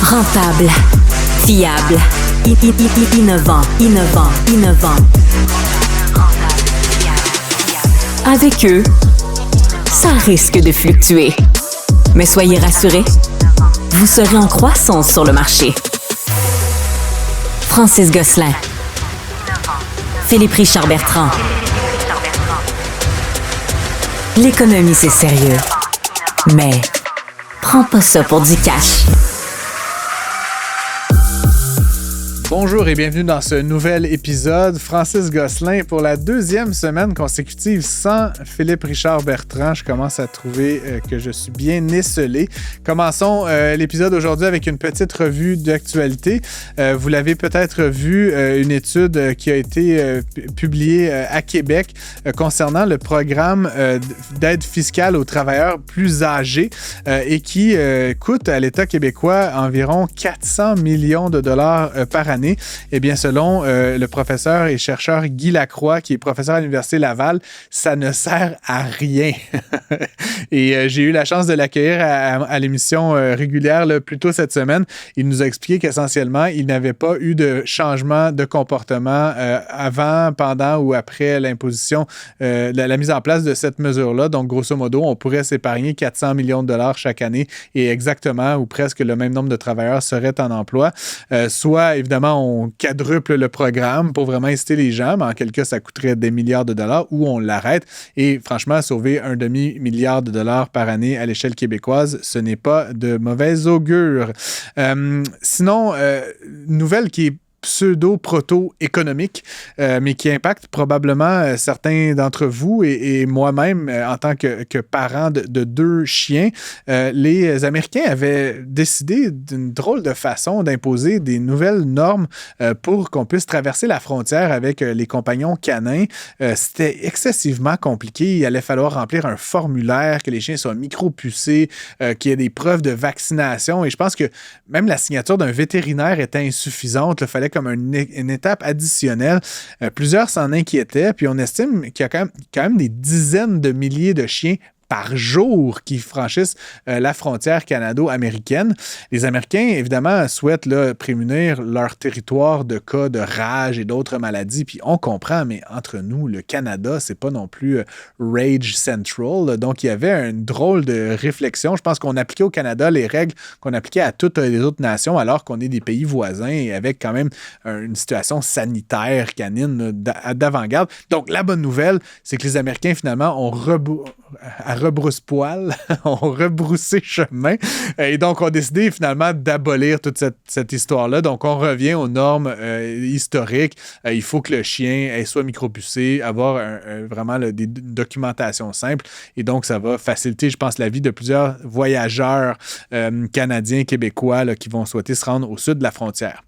Rentable, fiable, innovant. Avec eux, ça risque de fluctuer. Mais soyez rassurés, vous serez en croissance sur le marché. Francis Gosselin, Philippe Richard Bertrand. L'économie, c'est sérieux. Mais prends pas ça pour du cash. Bonjour et bienvenue dans ce nouvel épisode. Francis Gosselin pour la deuxième semaine consécutive sans Philippe Richard Bertrand. Je commence à trouver que je suis bien esselé. Commençons l'épisode aujourd'hui avec une petite revue d'actualité. Vous l'avez peut-être vu, une étude qui a été publiée à Québec concernant le programme d'aide fiscale aux travailleurs plus âgés et qui coûte à l'État québécois environ 400 millions de dollars par année. Eh bien, selon le professeur et chercheur Guy Lacroix, qui est professeur à l'Université Laval, ça ne sert à rien. Et j'ai eu la chance de l'accueillir à l'émission régulière plus tôt cette semaine. Il nous a expliqué qu'essentiellement, il n'avait pas eu de changement de comportement avant, pendant ou après l'imposition, la mise en place de cette mesure-là. Donc, grosso modo, on pourrait s'épargner 400 millions de dollars chaque année et exactement ou presque le même nombre de travailleurs seraient en emploi. Soit, évidemment, on quadruple le programme pour vraiment inciter les gens, mais en quel cas, ça coûterait des milliards de dollars ou on l'arrête. Et franchement, sauver un demi-milliard de dollars par année à l'échelle québécoise, ce n'est pas de mauvais augure. Sinon, nouvelle qui est pseudo-proto-économique, mais qui impacte probablement certains d'entre vous et moi-même en tant que parent de deux chiens. Les Américains avaient décidé d'une drôle de façon d'imposer des nouvelles normes pour qu'on puisse traverser la frontière avec les compagnons canins. C'était excessivement compliqué. Il allait falloir remplir un formulaire, que les chiens soient micro-pucés, qu'il y ait des preuves de vaccination. Et je pense que même la signature d'un vétérinaire était insuffisante. Il fallait comme une étape additionnelle. Plusieurs s'en inquiétaient, puis on estime qu'il y a quand même des dizaines de milliers de chiens par jour qui franchissent la frontière canado-américaine. Les Américains, évidemment, souhaitent prémunir leur territoire de cas de rage et d'autres maladies, puis on comprend, mais entre nous, le Canada, c'est pas non plus Rage Central. Donc, il y avait une drôle de réflexion. Je pense qu'on appliquait au Canada les règles qu'on appliquait à toutes les autres nations, alors qu'on est des pays voisins et avec quand même une situation sanitaire canine d'avant-garde. Donc, la bonne nouvelle, c'est que les Américains, finalement, ont rebrousse-poil, ont rebroussé chemin et donc ont décidé finalement d'abolir toute cette histoire-là. Donc, on revient aux normes historiques. Il faut que le chien soit micropucé, avoir vraiment des documentations simples et donc ça va faciliter, je pense, la vie de plusieurs voyageurs canadiens, québécois qui vont souhaiter se rendre au sud de la frontière.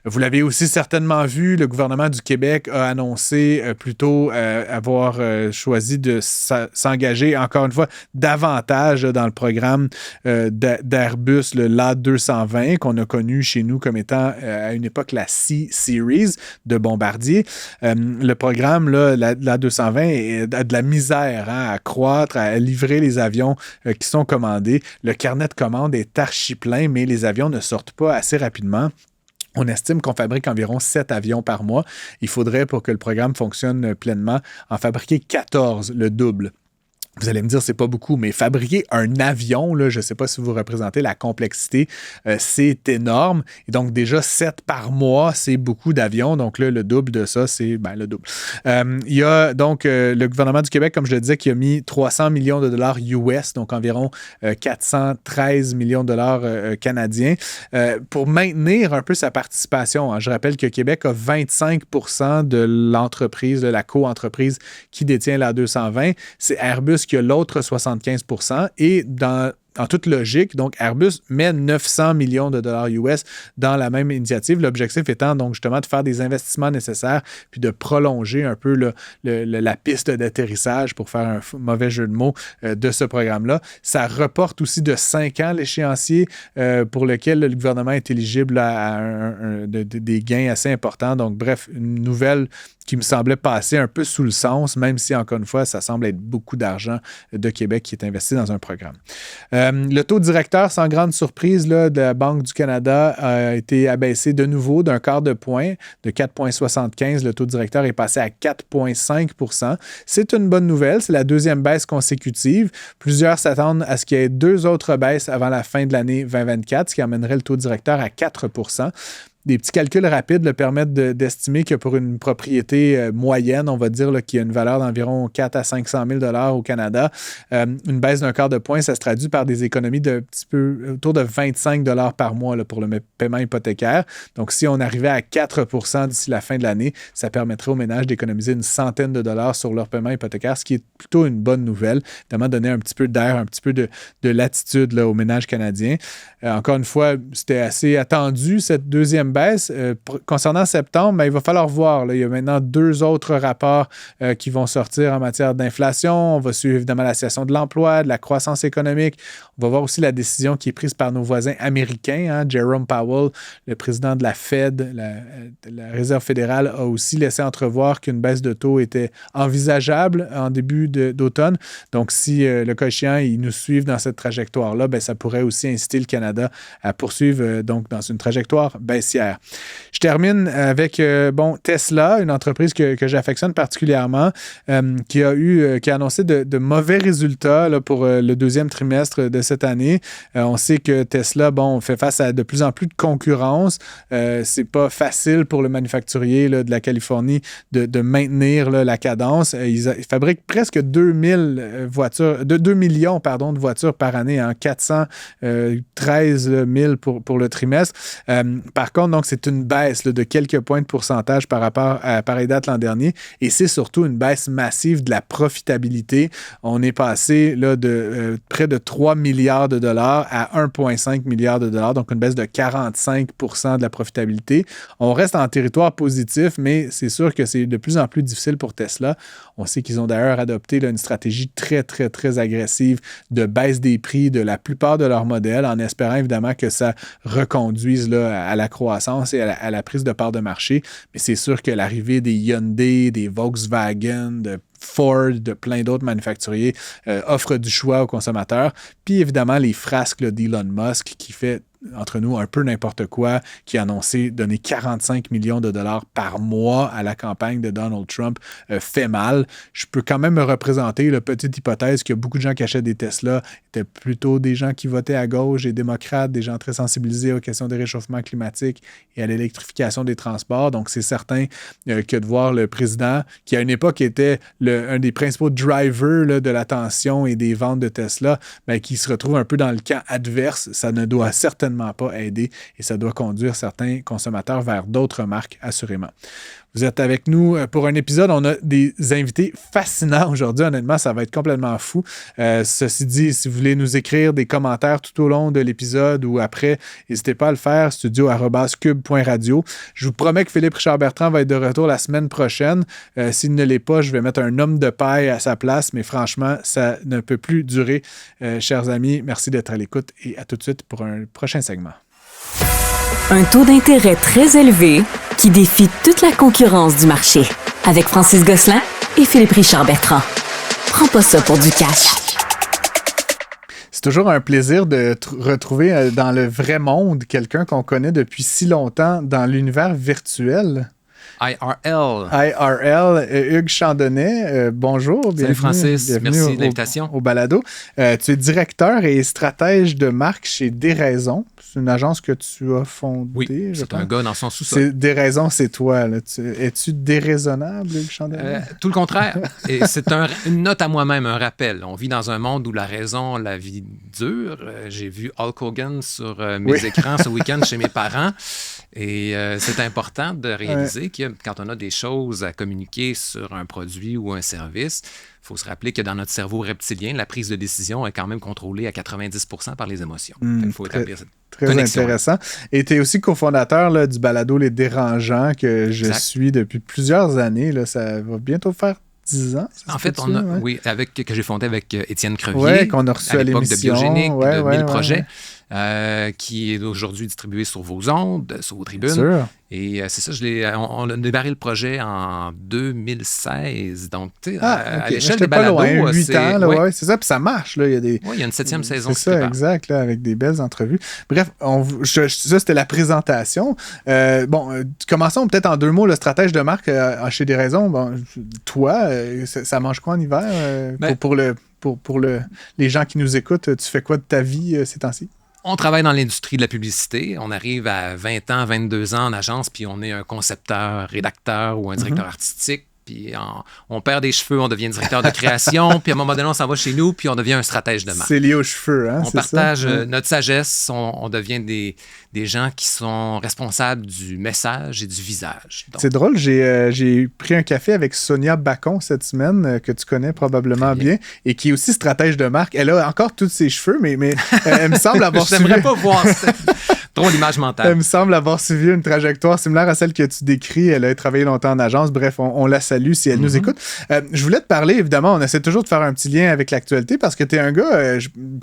Vous l'avez aussi certainement vu, le gouvernement du Québec a annoncé plutôt avoir choisi de s'engager, encore une fois, davantage dans le programme d'Airbus, le l'A220, qu'on a connu chez nous comme étant à une époque la C-Series de Bombardier. Le programme, l'A220, a de la misère à croître, à livrer les avions qui sont commandés. Le carnet de commandes est archi plein, mais les avions ne sortent pas assez rapidement. On estime qu'on fabrique environ 7 avions par mois. Il faudrait, pour que le programme fonctionne pleinement, en fabriquer 14, le double. Vous allez me dire, c'est pas beaucoup, mais fabriquer un avion, je ne sais pas si vous représentez la complexité, c'est énorme. Et donc, déjà, 7 par mois, c'est beaucoup d'avions. Donc là, le double de ça, c'est le double. Il y a donc le gouvernement du Québec, comme je le disais, qui a mis 300 millions de dollars US, donc environ 413 millions de dollars canadiens, pour maintenir un peu sa participation. Je rappelle que Québec a 25% de l'entreprise, de la co-entreprise qui détient l'A220. C'est Airbus qui a l'autre 75%. Et en toute logique, donc Airbus met 900 millions de dollars US dans la même initiative. L'objectif étant donc justement de faire des investissements nécessaires puis de prolonger un peu la piste d'atterrissage, pour faire un mauvais jeu de mots, de ce programme-là. Ça reporte aussi de 5 ans l'échéancier pour lequel le gouvernement est éligible à des gains assez importants. Donc bref, une nouvelle qui me semblait passer un peu sous le sens, même si, encore une fois, ça semble être beaucoup d'argent de Québec qui est investi dans un programme. Le taux directeur, sans grande surprise, là, de la Banque du Canada a été abaissé de nouveau d'un quart de point, de 4,75. Le taux directeur est passé à 4,5 %. C'est une bonne nouvelle. C'est la deuxième baisse consécutive. Plusieurs s'attendent à ce qu'il y ait 2 autres baisses avant la fin de l'année 2024, ce qui amènerait le taux directeur à 4 %. Des petits calculs rapides permettent d'estimer que pour une propriété moyenne, on va dire là, qui a une valeur d'environ 4 à 500 000 $ au Canada, une baisse d'un quart de point, ça se traduit par des économies de petit peu autour de 25 $ par mois là, pour le paiement hypothécaire. Donc, si on arrivait à 4 % d'ici la fin de l'année, ça permettrait aux ménages d'économiser une centaine de dollars sur leur paiement hypothécaire, ce qui est plutôt une bonne nouvelle, notamment donner un petit peu d'air, un petit peu de latitude là, aux ménages canadiens. Encore une fois, c'était assez attendu, cette deuxième baisse. Concernant septembre, ben, il va falloir voir. Là, il y a maintenant 2 autres rapports qui vont sortir en matière d'inflation. On va suivre évidemment la situation de l'emploi, de la croissance économique. On va voir aussi la décision qui est prise par nos voisins américains. Hein. Jerome Powell, le président de la Fed, la Réserve fédérale, a aussi laissé entrevoir qu'une baisse de taux était envisageable en début d'automne. Donc, si le cas échéant, ils nous suivent dans cette trajectoire-là, ben, ça pourrait aussi inciter le Canada à poursuivre donc, dans une trajectoire baissière. Je termine avec Tesla, une entreprise que j'affectionne particulièrement, qui a annoncé de mauvais résultats là, pour le deuxième trimestre de cette année. On sait que Tesla, fait face à de plus en plus de concurrence. C'est pas facile pour le manufacturier là, de la Californie de maintenir là, la cadence. Ils fabriquent presque 2 millions de voitures par année, hein, 413 000 pour le trimestre. Par contre, donc, c'est une baisse là, de quelques points de pourcentage par rapport à pareille date l'an dernier, et c'est surtout une baisse massive de la profitabilité. On est passé là, de près de 3 milliards de dollars à 1,5 milliard de dollars, donc une baisse de 45 % de la profitabilité. On reste en territoire positif, mais c'est sûr que c'est de plus en plus difficile pour Tesla. On sait qu'ils ont d'ailleurs adopté là, une stratégie très, très, très agressive de baisse des prix de la plupart de leurs modèles, en espérant évidemment que ça reconduise là, à la croissance et à la prise de part de marché. Mais c'est sûr que l'arrivée des Hyundai, des Volkswagen, de Ford, de plein d'autres manufacturiers offre du choix aux consommateurs. Puis évidemment, les frasques d'Elon Musk qui fait entre nous un peu n'importe quoi, qui a annoncé donner 45 millions de dollars par mois à la campagne de Donald Trump, fait mal. Je peux quand même me représenter la petite hypothèse que beaucoup de gens qui achètent des Tesla étaient plutôt des gens qui votaient à gauche, des démocrates, des gens très sensibilisés aux questions des réchauffements climatiques et à l'électrification des transports. Donc, c'est certain que de voir le président, qui à une époque était un des principaux drivers là, de l'attention et des ventes de Tesla, qui se retrouve un peu dans le camp adverse, ça ne doit certainement pas aider et ça doit conduire certains consommateurs vers d'autres marques, assurément. Vous êtes avec nous pour un épisode. On a des invités fascinants aujourd'hui. Honnêtement, ça va être complètement fou. Ceci dit, si vous voulez nous écrire des commentaires tout au long de l'épisode ou après, n'hésitez pas à le faire, studio@cube.radio. Je vous promets que Philippe Richard Bertrand va être de retour la semaine prochaine. S'il ne l'est pas, je vais mettre un homme de paille à sa place, mais franchement, ça ne peut plus durer. Chers amis, merci d'être à l'écoute et à tout de suite pour un prochain segment. Un taux d'intérêt très élevé qui défie toute la concurrence du marché. Avec Francis Gosselin et Philippe Richard Bertrand. Prends pas ça pour du cash. C'est toujours un plaisir de retrouver dans le vrai monde quelqu'un qu'on connaît depuis si longtemps dans l'univers virtuel. IRL, Hugues Chandonnet, bonjour. Salut Francis, merci de l'invitation. Au balado. Tu es directeur et stratège de marque chez Déraison. C'est une agence que tu as fondée. Oui, c'est un gars dans son sous-sol. Déraison, c'est toi. Là. Es-tu déraisonnable, Hugues Chandonnet? Tout le contraire. Et c'est une note à moi-même, un rappel. On vit dans un monde où la raison, la vie dure. J'ai vu Hulk Hogan sur mes écrans ce week-end chez mes parents. Et c'est important de réaliser que quand on a des choses à communiquer sur un produit ou un service, il faut se rappeler que dans notre cerveau reptilien, la prise de décision est quand même contrôlée à 90% par les émotions. Il faut établir cette connexion. Très intéressant. Et tu es aussi cofondateur là, du balado Les Dérangeants que je suis depuis plusieurs années. Là, ça va bientôt faire 10 ans. En fait, que j'ai fondé avec Étienne Crevier. Qu'on a reçu à l'émission. l'époque de Biogénique, de 1000 projets. qui est aujourd'hui distribué sur vos ondes, sur vos tribunes. Sûr. Et c'est ça, on a démarré le projet en 2016. Donc, tu sais, à l'échelle des pas balados, loin, 8 ans, là, oui. ouais, c'est ça, puis ça marche. Là, il y a des... Oui, il y a une 7e saison. C'est ça, exact, là, avec des belles entrevues. Bref, ça, c'était la présentation. Commençons peut-être en 2 mots, le stratège de marque chez Des Raisons. Bon, toi, ça mange quoi en hiver pour les gens qui nous écoutent? Tu fais quoi de ta vie ces temps-ci? On travaille dans l'industrie de la publicité. On arrive à 20 ans, 22 ans en agence, puis on est un concepteur, rédacteur ou un directeur artistique. Puis on perd des cheveux, on devient directeur de création. Puis à un moment donné, on s'en va chez nous, puis on devient un stratège de marque. C'est lié aux cheveux, hein? On partage notre sagesse. On devient des gens qui sont responsables du message et du visage. Donc, c'est drôle, j'ai pris un café avec Sonia Bacon cette semaine, que tu connais probablement bien, et qui est aussi stratège de marque. Elle a encore tous ses cheveux, mais elle me semble avoir suivi... J'aimerais pas voir ça. Trop l'image mentale. Elle me semble avoir suivi une trajectoire similaire à celle que tu décris. Elle a travaillé longtemps en agence. Bref, on la salue si elle nous écoute. Je voulais te parler, évidemment, on essaie toujours de faire un petit lien avec l'actualité parce que tu es un gars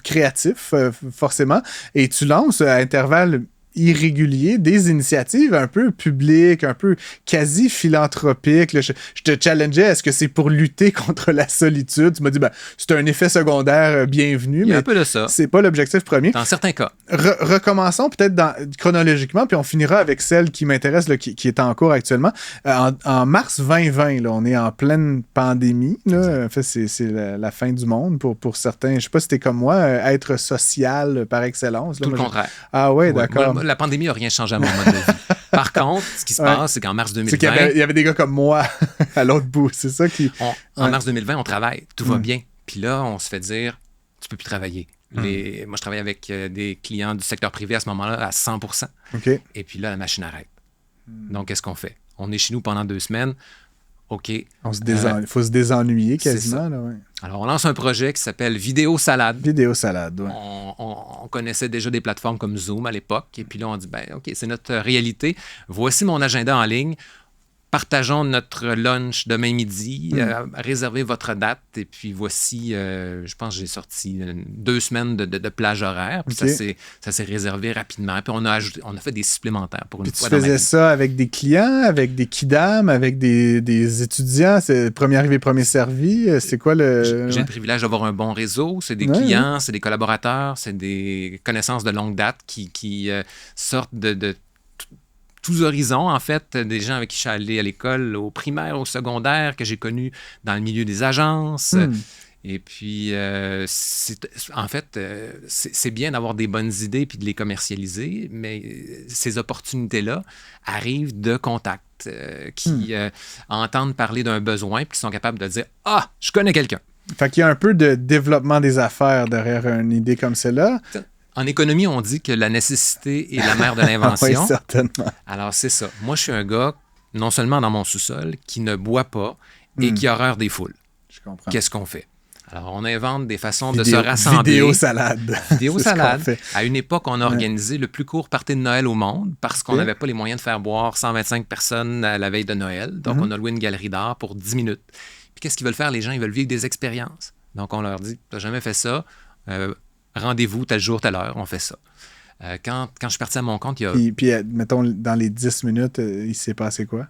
créatif, forcément, et tu lances à intervalles irréguliers des initiatives un peu publiques, un peu quasi philanthropiques. Là, je te challengeais, est-ce que c'est pour lutter contre la solitude? Tu m'as dit, c'est un effet secondaire bienvenu, il y a mais un peu de ça. C'est pas l'objectif premier. Dans certains cas. Recommençons peut-être chronologiquement, puis on finira avec celle qui m'intéresse, là, qui est en cours actuellement. En mars 2020, là, on est en pleine pandémie. Là. En fait, c'est la fin du monde pour certains. Je sais pas si t'es comme moi, être social par excellence. Là. Tout le contraire. Ah ouais, d'accord. La pandémie n'a rien changé à mon mode de vie. Par contre, ce qui se passe, c'est qu'en mars 2020... C'est qu'il y avait des gars comme moi à l'autre bout. C'est ça qui... En mars 2020, on travaille. Tout va bien. Puis là, on se fait dire, tu peux plus travailler. Moi, je travaillais avec des clients du secteur privé à ce moment-là à 100%. Okay. Et puis là, la machine arrête. Donc, qu'est-ce qu'on fait? On est chez nous pendant 2 semaines. OK. Il faut se désennuyer quasiment. Là, ouais. Alors, on lance un projet qui s'appelle Vidéo Salade. Vidéo Salade, oui. On connaissait déjà des plateformes comme Zoom à l'époque. Et puis là, on dit, OK, c'est notre réalité. Voici mon agenda en ligne. Partageons notre lunch demain midi. Réservez votre date. Et puis voici, je pense que j'ai sorti 2 semaines de plage horaire. Puis ça s'est réservé rapidement. Puis on a fait des supplémentaires pour une fois. Tu faisais ça avec des clients, avec des kidams, avec des étudiants? C'est premier arrivé, premier servi? C'est quoi le... J'ai le privilège d'avoir un bon réseau. C'est des clients, c'est des collaborateurs, c'est des connaissances de longue date qui sortent de tous horizons, en fait, des gens avec qui je suis allé à l'école, au primaire, au secondaire, que j'ai connus dans le milieu des agences. Et puis, c'est bien d'avoir des bonnes idées puis de les commercialiser, mais ces opportunités-là arrivent de contacts qui entendent parler d'un besoin puis qui sont capables de dire « Ah, je connais quelqu'un ». Fait qu'il y a un peu de développement des affaires derrière une idée comme celle-là. En économie, on dit que la nécessité est la mère de l'invention. Oui, certainement. Alors, c'est ça. Moi, je suis un gars, non seulement dans mon sous-sol, qui ne boit pas et qui a horreur des foules. Je comprends. Qu'est-ce qu'on fait? Alors, on invente des façons de se rassembler. Vidéo salade. Vidéo salade. À une époque, on a organisé le plus court party de Noël au monde parce qu'on n'avait pas les moyens de faire boire 125 personnes à la veille de Noël. Donc, on a loué une galerie d'art pour 10 minutes. Puis, qu'est-ce qu'ils veulent faire, les gens? Ils veulent vivre des expériences. Donc, on leur dit, tu n'as jamais fait ça. Rendez-vous tel jour, telle heure, on fait ça. Quand je suis parti à mon compte, il y a... Puis, mettons, dans les 10 minutes, il s'est passé quoi?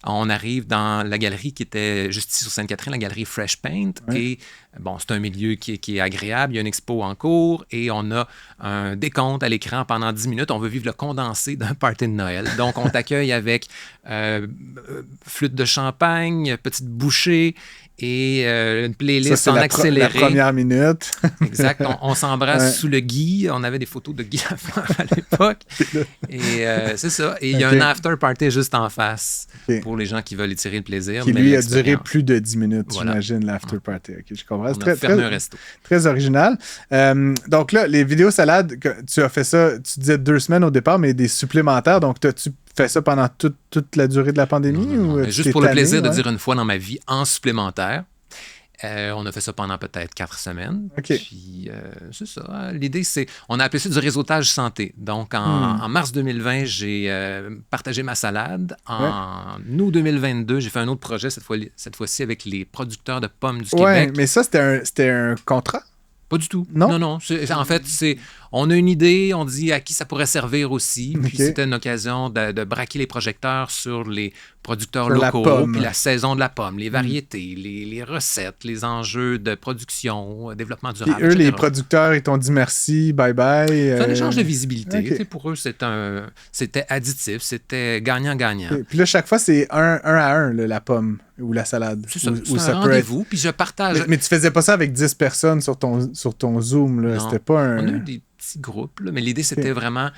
On arrive dans la galerie qui était juste ici sur Sainte-Catherine, la galerie Fresh Paint. Ouais. Et bon, c'est un milieu qui est agréable. Il y a une expo en cours et on a un décompte à l'écran pendant 10 minutes. On veut vivre le condensé d'un party de Noël. Donc, on t'accueille avec flûte de champagne, petite bouchée et une playlist en accéléré. La première minute. Exact. On s'embrasse sous le gui. On avait des photos de Guy Lafleur à l'époque. Et c'est ça. Et il y a un after party juste en face pour les gens qui veulent y tirer le plaisir. Qui, lui, a duré plus de 10 minutes, j'imagine, l'after party. Okay, je comprends. On a fermé un resto. Très original. Donc là, les vidéos salades, tu as fait ça, tu disais 2 semaines au départ, mais des supplémentaires. Donc, tu fais ça pendant toute la durée de la pandémie? Non. Juste pour le plaisir de dire une fois dans ma vie, en supplémentaire. On a fait ça pendant peut-être 4 semaines. Okay. Puis, c'est ça. L'idée, c'est... On a appelé ça du réseautage santé. Donc, en mars 2020, j'ai partagé ma salade. En août 2022, j'ai fait un autre projet, cette fois-ci avec les producteurs de pommes du Québec. Oui, mais ça, c'était un contrat? Pas du tout. Non? Non. En fait, on a une idée, on dit à qui ça pourrait servir aussi. Puis OK. c'était une occasion de braquer les projecteurs sur les producteurs Sur la locaux, pomme. puis la saison de la pomme, les variétés, les recettes, les enjeux de production, développement Puis durable, eux, les etc. producteurs, ils t'ont dit merci, bye-bye. C'est un échange de visibilité. OK. Tu sais, pour eux, c'était additif, c'était gagnant-gagnant. Puis là, chaque fois, c'est un à un, là, la pomme ou la salade. C'est ça, Ou c'est ça un peut être... rendez-vous, puis je partage. Mais tu faisais pas ça avec 10 personnes sur ton Zoom. Là. Non. C'était pas un... On a eu des petits groupes, là, mais l'idée, c'était vraiment...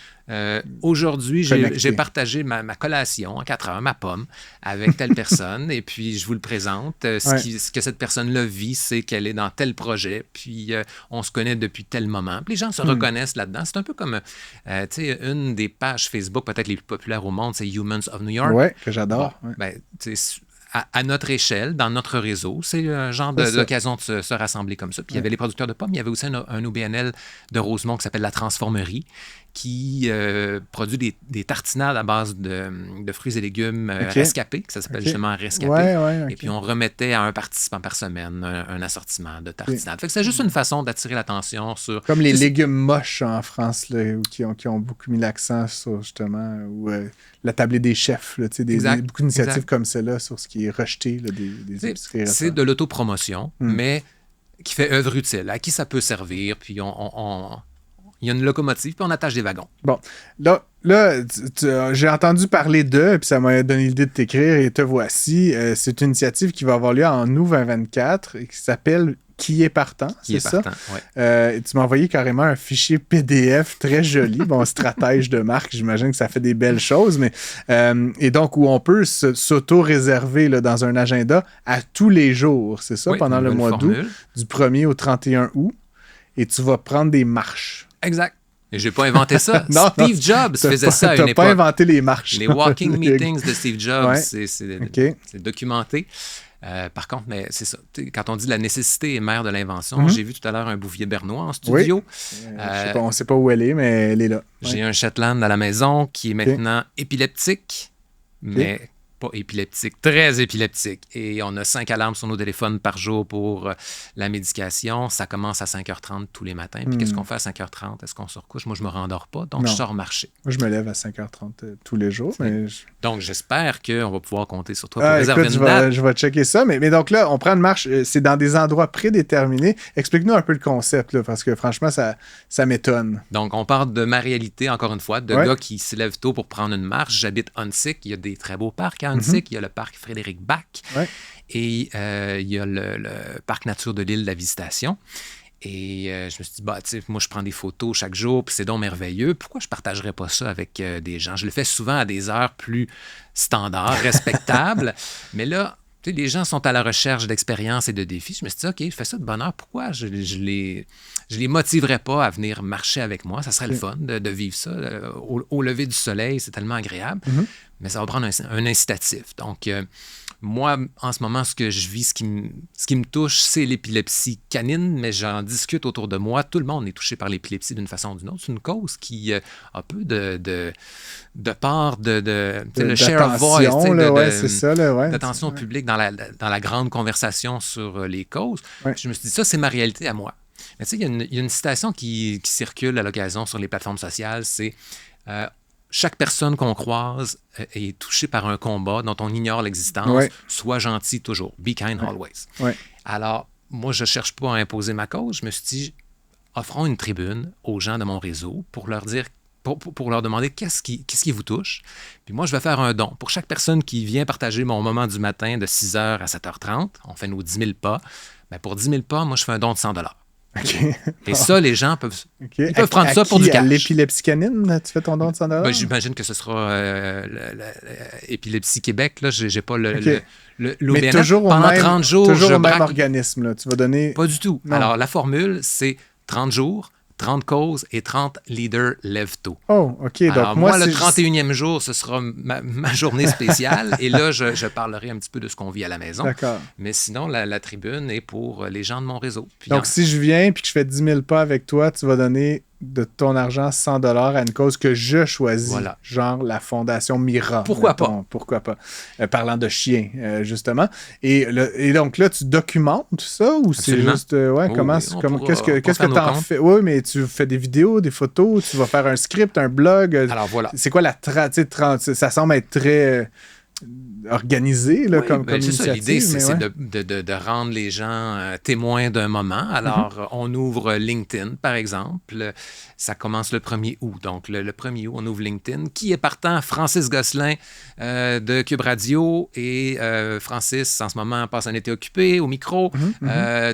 aujourd'hui, Connecté. j'ai partagé ma collation en 4 heures, ma pomme, avec telle personne, et puis je vous le présente. Ce que cette personne-là vit, c'est qu'elle est dans tel projet, puis on se connaît depuis tel moment. Puis les gens se reconnaissent là-dedans. C'est un peu comme, tu sais, une des pages Facebook peut-être les plus populaires au monde, c'est Humans of New York. Ouais, que j'adore. Bon, Ouais. ben, tu sais, à notre échelle, dans notre réseau. C'est un genre d'occasion de se rassembler comme ça. Puis il y avait les producteurs de pommes, il y avait aussi un OBNL de Rosemont qui s'appelle La Transformerie, qui produit des tartinades à base de fruits et légumes rescapés, que ça s'appelle justement rescapés. Ouais, Et puis on remettait à un participant par semaine un assortiment de tartinades. Fait que c'est juste une façon d'attirer l'attention sur... Comme les légumes moches en France, là, qui ont beaucoup mis l'accent sur justement ou la tablée des chefs, là, beaucoup d'initiatives comme celle-là sur ce qui est rejeté là, des épiceries. C'est de l'autopromotion, mais qui fait œuvre utile, à qui ça peut servir, puis il y a une locomotive, puis on attache des wagons. Bon, là j'ai entendu parler d'eux, puis ça m'a donné l'idée de t'écrire, et te voici. C'est une initiative qui va avoir lieu en août 2024 et qui s'appelle Qui est partant, c'est ça? Ouais. Tu m'as envoyé carrément un fichier PDF très joli. Bon, stratège de marque, j'imagine que ça fait des belles choses, mais et donc où on peut s'auto-réserver là, dans un agenda à tous les jours, c'est ça, pendant le mois d'août, du 1er au 31 août, et tu vas prendre des marches. Exact. Et j'ai pas inventé ça. Non, Steve Jobs faisait ça à une époque. T'as pas inventé les marches. Les walking meetings de Steve Jobs, Ouais. c'est documenté. Par contre, mais c'est ça. Quand on dit la nécessité est mère de l'invention, j'ai vu tout à l'heure un bouvier bernois en studio. Oui. On ne sait pas où elle est, mais elle est là. J'ai un Shetland à la maison qui est maintenant épileptique, mais pas épileptique, très épileptique. Et on a 5 alarmes sur nos téléphones par jour pour la médication. Ça commence à 5h30 tous les matins. Puis qu'est-ce qu'on fait à 5h30? Est-ce qu'on se recouche? Moi, je me rendors pas, donc je sors marcher. Moi, je me lève à 5h30 tous les jours. Mais donc, j'espère qu'on va pouvoir compter sur toi pour réserver une date. Je vais checker ça. Mais donc là, on prend une marche. C'est dans des endroits prédéterminés. Explique-nous un peu le concept, là, parce que franchement, ça m'étonne. Donc, on part de ma réalité, encore une fois, de gars qui se lèvent tôt pour prendre une marche. J'habite Huntsic. Il y a des très beaux parcs à Huntsic. Il y a le parc Frédéric Bach. Et il y a le parc nature de l'île de la Visitation. Et je me suis dit, moi, je prends des photos chaque jour, puis c'est donc merveilleux. Pourquoi je ne partagerais pas ça avec des gens? Je le fais souvent à des heures plus standards, respectables. Mais là, les gens sont à la recherche d'expériences et de défis. Je me suis dit, OK, je fais ça de bonne heure. Pourquoi je les motiverais pas à venir marcher avec moi? Ça serait le fun de vivre ça. Au lever du soleil, c'est tellement agréable. Mais ça va prendre un incitatif. Donc, moi, en ce moment, ce que je vis, ce qui me touche, c'est l'épilepsie canine, mais j'en discute autour de moi. Tout le monde est touché par l'épilepsie d'une façon ou d'une autre. C'est une cause qui a peu de part de le share of voice, d'attention publique dans la grande conversation sur les causes. Je me suis dit, ça, c'est ma réalité à moi. Mais tu sais, il y a une citation qui circule à l'occasion sur les plateformes sociales, c'est chaque personne qu'on croise est touchée par un combat dont on ignore l'existence. Sois gentil toujours. Be kind always. Alors, moi, je ne cherche pas à imposer ma cause. Je me suis dit, offrons une tribune aux gens de mon réseau pour leur dire, pour leur demander qu'est-ce qui vous touche. Puis moi, je vais faire un don. Pour chaque personne qui vient partager mon moment du matin de 6h à 7h30, on fait nos 10 000 pas. Bien, pour 10 000 pas, moi, je fais un don de 100 $. Okay. Et ça, les gens peuvent, ils peuvent prendre ça pour du cash. À l'épilepsie canine, tu fais ton don de 100 $? Ben, j'imagine que ce sera Épilepsie Québec. Là, j'ai pas l'OBNL. Mais toujours pendant 30 jours, toujours au même organisme. Là. Tu vas donner... Pas du tout. Non. Alors, la formule, c'est 30 jours, 30 causes et 30 leaders lève-tôt. Oh, OK. Alors, donc, moi, le 31e jour, ce sera ma journée spéciale. Et là, je parlerai un petit peu de ce qu'on vit à la maison. D'accord. Mais sinon, la tribune est pour les gens de mon réseau. Puis donc, si je viens et que je fais 10 000 pas avec toi, tu vas donner de ton argent 100$ à une cause que je choisis, voilà. genre la Fondation Mira. Pourquoi pas? Pourquoi pas? Parlant de chiens, justement. Et donc là, tu documentes ça ou c'est juste... qu'est-ce que tu en fais? Oui, mais tu fais des vidéos, des photos, tu vas faire un script, un blog. Alors voilà. C'est quoi ça semble être très... organisé là, comme c'est initiative. Ça, l'idée, c'est de rendre les gens témoins d'un moment. Alors, on ouvre LinkedIn, par exemple. Ça commence le 1er août. Donc, le 1er août, on ouvre LinkedIn. Qui est partant? Francis Gosselin de Cube Radio. Et Francis, en ce moment, passe un été occupé au micro,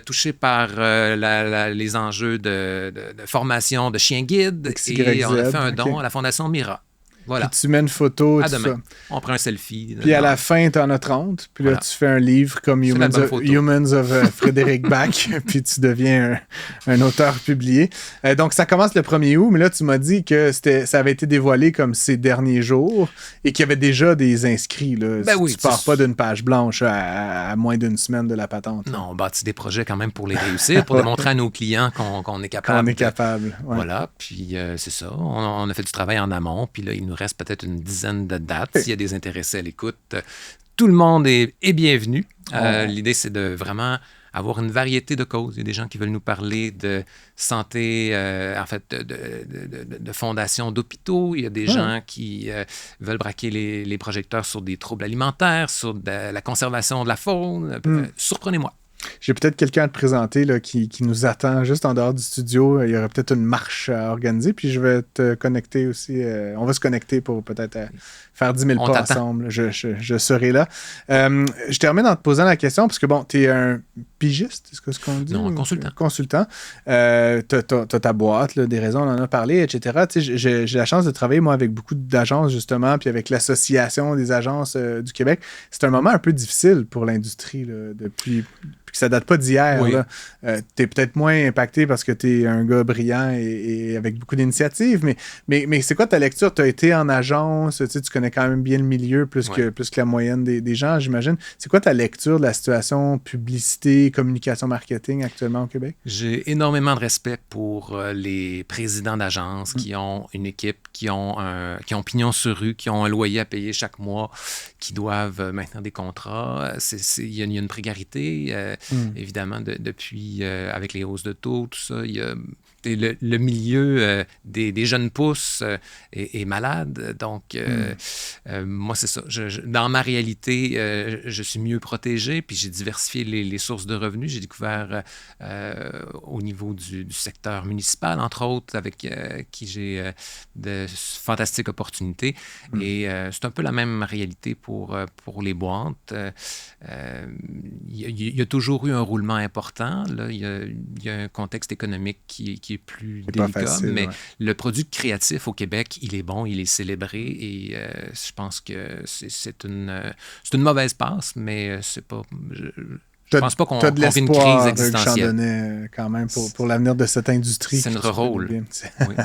touché par les enjeux de formation de chiens guides. Et on a fait un don à la Fondation Mira. Voilà. Puis tu mets une photo, à tout demain. ça. On prend un selfie. Puis à la fin, tu en as 30. Puis là, tu fais un livre comme Humans of Frédéric Bach. Puis tu deviens un auteur publié. Donc, ça commence le 1er août. Mais là, tu m'as dit que ça avait été dévoilé comme ces derniers jours et qu'il y avait déjà des inscrits. Là. Tu pars pas d'une page blanche à moins d'une semaine de la patente. Non, on bâtit des projets quand même pour les réussir, pour démontrer à nos clients qu'on est capable. Qu'on est capable. Ouais. Voilà. Puis c'est ça. On a fait du travail en amont. Puis là, il nous reste peut-être une dizaine de dates. S'il y a des intéressés à l'écoute, tout le monde est bienvenu. L'idée, c'est de vraiment avoir une variété de causes. Il y a des gens qui veulent nous parler de santé, de fondations d'hôpitaux. Il y a des gens qui veulent braquer les projecteurs sur des troubles alimentaires, sur la conservation de la faune. Surprenez-moi. J'ai peut-être quelqu'un à te présenter là, qui nous attend juste en dehors du studio. Il y aurait peut-être une marche à organiser, puis je vais te connecter aussi. On va se connecter pour peut-être faire 10 000 pas ensemble. Je serai là. Je termine en te posant la question, parce que bon, tu es un pigiste, est-ce qu'on dit? Non, un consultant. Consultant. T'as ta boîte, là, des raisons, on en a parlé, etc. J'ai la chance de travailler, moi, avec beaucoup d'agences, justement, puis avec l'Association des agences du Québec. C'est un moment un peu difficile pour l'industrie, là, depuis que ça date pas d'hier. Oui. Tu es peut-être moins impacté parce que tu es un gars brillant et avec beaucoup d'initiatives, mais c'est quoi ta lecture? Tu as été en agence, tu connais quand même bien le milieu plus que la moyenne des gens, j'imagine. C'est quoi ta lecture de la situation publicité, communication, marketing actuellement au Québec? J'ai énormément de respect pour les présidents d'agences qui ont une équipe, qui ont pignon sur rue, qui ont un loyer à payer chaque mois, qui doivent maintenir des contrats. Il y a une précarité. Évidemment, depuis, avec les hausses de taux, tout ça, il y a le milieu des jeunes pousses est malade. Donc, moi, c'est ça. Dans ma réalité, je suis mieux protégé, puis j'ai diversifié les sources de revenus. J'ai découvert au niveau du secteur municipal, entre autres, avec qui j'ai de fantastiques opportunités. Et c'est un peu la même réalité pour les boîtes. Il y a toujours eu un roulement important. Là. Il y a un contexte économique qui est plus délicat, facile, mais le produit créatif au Québec, il est bon, il est célébré et je pense que c'est une mauvaise passe, mais c'est pas... Je pense pas qu'on vit une crise existentielle. Quand même pour l'avenir de cette industrie. C'est notre rôle. Oui.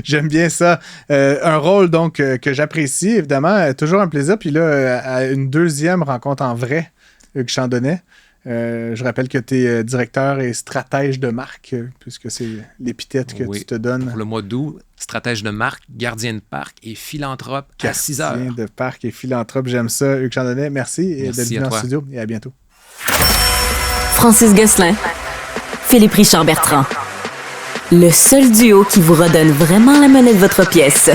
J'aime bien ça. Un rôle donc que j'apprécie, évidemment. Toujours un plaisir. Puis là, à une deuxième rencontre en vrai, Hugues Chandonnet. Je rappelle que tu es directeur et stratège de marque, puisque c'est l'épithète que tu te donnes. Pour le mois d'août, stratège de marque, gardien de parc et philanthrope à 6 heures. Gardien de parc et philanthrope, j'aime ça. Hugues Chandonnet, merci d'être venu en studio et à bientôt. Francis Gosselin, Philippe Richard Bertrand. Le seul duo qui vous redonne vraiment la monnaie de votre pièce.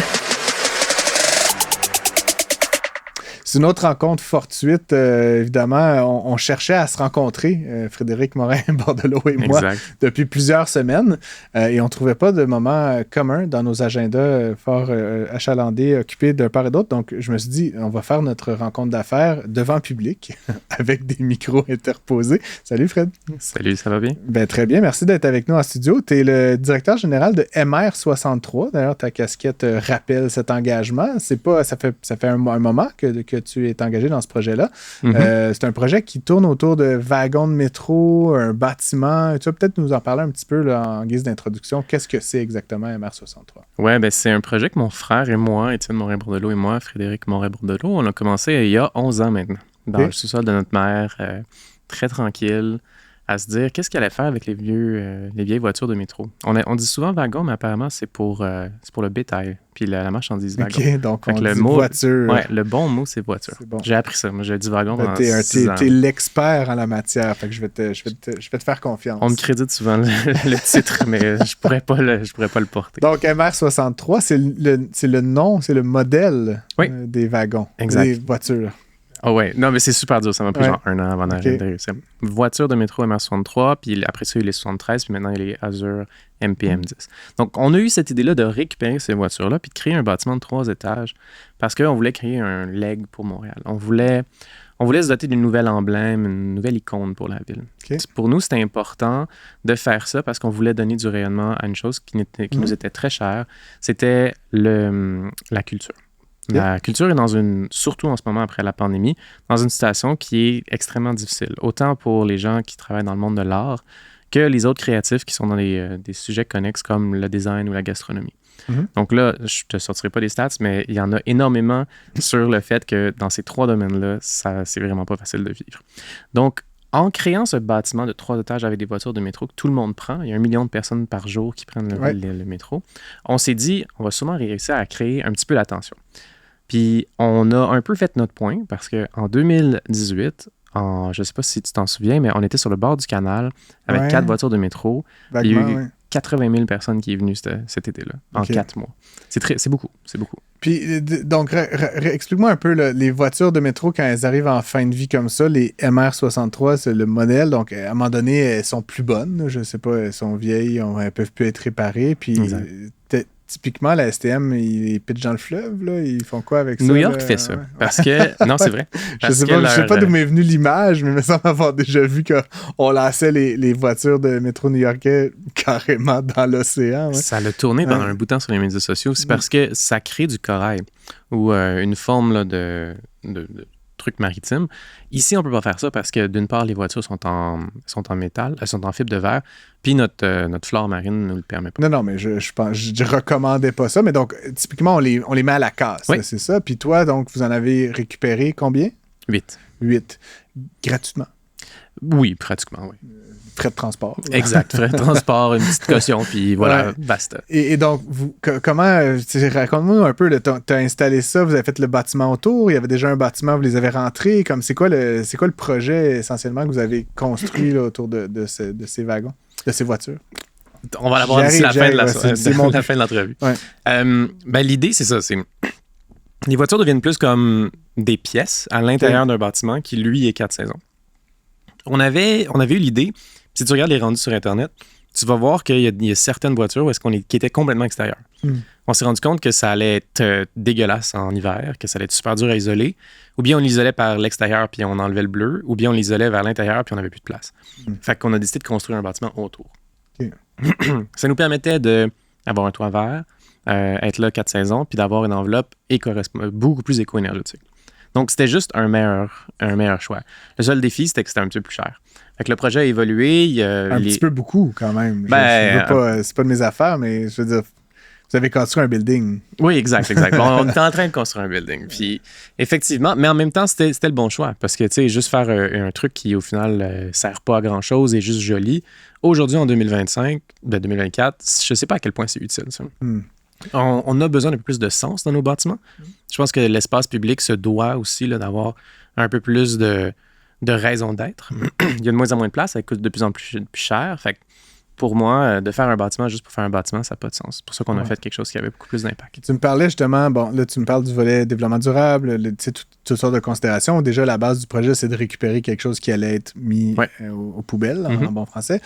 C'est une autre rencontre fortuite. Évidemment, on cherchait à se rencontrer, Frédéric Morin-Bordelot et moi, depuis plusieurs semaines. Et on ne trouvait pas de moment commun dans nos agendas fort achalandés, occupés d'un part et d'autre. Donc, je me suis dit, on va faire notre rencontre d'affaires devant public, avec des micros interposés. Salut, Fred. Salut, ça va bien? Ben, très bien. Merci d'être avec nous en studio. Tu es le directeur général de MR63. D'ailleurs, ta casquette rappelle cet engagement. Ça fait un moment que tu es engagé dans ce projet-là. C'est un projet qui tourne autour de wagons de métro, un bâtiment. Tu vas peut-être nous en parler un petit peu là, en guise d'introduction. Qu'est-ce que c'est exactement MR63? Oui, ben c'est un projet que mon frère et moi, Étienne Morin-Bordelot et moi, Frédéric Morin-Bordelot, on a commencé il y a 11 ans maintenant, dans le sous-sol de notre mère, très tranquille. à se dire qu'est-ce qu'il allait faire avec les vieilles voitures de métro. On dit souvent wagon, mais apparemment, c'est pour le bétail, puis la marchandise wagon. OK, donc fait on le dit mot, voiture. Ouais, le bon mot, c'est voiture. C'est bon. J'ai appris ça. Moi, j'ai dit wagon pendant T'es 6 ans. t'es l'expert en la matière, fait que je vais te faire confiance. On me crédite souvent le titre, mais je pourrais pas le porter. Donc, MR63, c'est le nom, c'est le modèle des wagons, des voitures. Ah ouais, non, mais c'est super dur. Ça m'a pris genre 1 an avant de réussir. Voiture de métro MR63, puis après ça, il y a les 73, puis maintenant, il y a les Azure MPM10. Donc, on a eu cette idée-là de récupérer ces voitures-là, puis de créer un bâtiment de 3 étages, parce qu'on voulait créer un leg pour Montréal. On voulait se doter d'une nouvelle emblème, une nouvelle icône pour la ville. Okay. Pour nous, c'était important de faire ça parce qu'on voulait donner du rayonnement à une chose qui nous était très chère. C'était la culture. La culture est surtout en ce moment après la pandémie, dans une situation qui est extrêmement difficile, autant pour les gens qui travaillent dans le monde de l'art que les autres créatifs qui sont dans des sujets connexes comme le design ou la gastronomie. Donc là, je ne te sortirai pas des stats, mais il y en a énormément sur le fait que dans ces 3 domaines-là, c'est vraiment pas facile de vivre. Donc, en créant ce bâtiment de 3 étages avec des voitures de métro que tout le monde prend, il y a 1 million de personnes par jour qui prennent le métro, on s'est dit, on va sûrement réussir à créer un petit peu l'attention. Puis, on a un peu fait notre point parce qu'en 2018, je ne sais pas si tu t'en souviens, mais on était sur le bord du canal avec 4 voitures de métro. Il y a eu 80 000 personnes qui est venues cet été-là, en 4 mois. C'est beaucoup. Puis, donc, explique-moi un peu les voitures de métro quand elles arrivent en fin de vie comme ça. Les MR63, c'est le modèle. Donc, à un moment donné, elles sont plus bonnes. Je ne sais pas, elles sont vieilles, elles ne peuvent plus être réparées. Puis, typiquement, la STM, ils pitchent dans le fleuve, là. Ils font quoi avec ça? New York fait ça. Parce que... Non, c'est vrai. Je sais pas d'où m'est venue l'image, mais il me semble avoir déjà vu qu'on lançait les voitures de métro new-yorkais carrément dans l'océan. Ouais. Ça l'a tourné pendant un bout de temps sur les médias sociaux. C'est parce que ça crée du corail ou une forme là, de truc maritime. Ici, on peut pas faire ça parce que d'une part, les voitures sont en métal, elles sont en fibre de verre, puis notre flore marine ne nous le permet pas. Non, mais je recommandais pas ça, mais donc, typiquement, on les met à la casse, là, c'est ça. Puis toi, donc, vous en avez récupéré combien? 8. Gratuitement? Oui, pratiquement, oui. Frais de transport. Exact, frais de transport, une petite caution, puis voilà, basta. Et donc, comment, raconte-moi un peu, tu as installé ça, vous avez fait le bâtiment autour, il y avait déjà un bâtiment, vous les avez rentrés, comme c'est quoi le projet essentiellement que vous avez construit là, autour de ces wagons, de ces voitures? On va l'avoir d'ici la fin de l'entrevue. Ouais. L'idée, c'est ça, les voitures deviennent plus comme des pièces à l'intérieur d'un bâtiment qui, lui, est 4 saisons. On avait eu l'idée, si tu regardes les rendus sur Internet, tu vas voir qu'il y a certaines voitures qui étaient complètement extérieures. On s'est rendu compte que ça allait être dégueulasse en hiver, que ça allait être super dur à isoler, ou bien on l'isolait par l'extérieur puis on enlevait le bleu, ou bien on l'isolait vers l'intérieur puis on n'avait plus de place. Fait qu'on a décidé de construire un bâtiment autour. Ça nous permettait d'avoir un toit vert, être là 4 saisons, puis d'avoir une enveloppe beaucoup plus éco-énergétique. Donc, c'était juste un meilleur choix. Le seul défi, c'était que c'était un petit peu plus cher. Fait que le projet a évolué. Petit peu beaucoup, quand même. C'est pas de mes affaires, mais je veux dire, vous avez construit un building. Oui, exact. Bon, on était en train de construire un building. Puis, effectivement, mais en même temps, c'était le bon choix. Parce que, tu sais, juste faire un truc qui, au final, sert pas à grand-chose et juste joli. Aujourd'hui, en 2024, je sais pas à quel point c'est utile, ça. On a besoin d'un peu plus de sens dans nos bâtiments. Je pense que l'espace public se doit aussi là, d'avoir un peu plus de raison d'être. Il y a de moins en moins de place, ça coûte de plus en plus cher. Fait que pour moi, de faire un bâtiment juste pour faire un bâtiment, ça n'a pas de sens. C'est pour ça qu'on a fait quelque chose qui avait beaucoup plus d'impact. Tu me parlais justement, tu me parles du volet développement durable, toutes sortes de considérations. Déjà, la base du projet, c'est de récupérer quelque chose qui allait être mis aux poubelles, en bon français.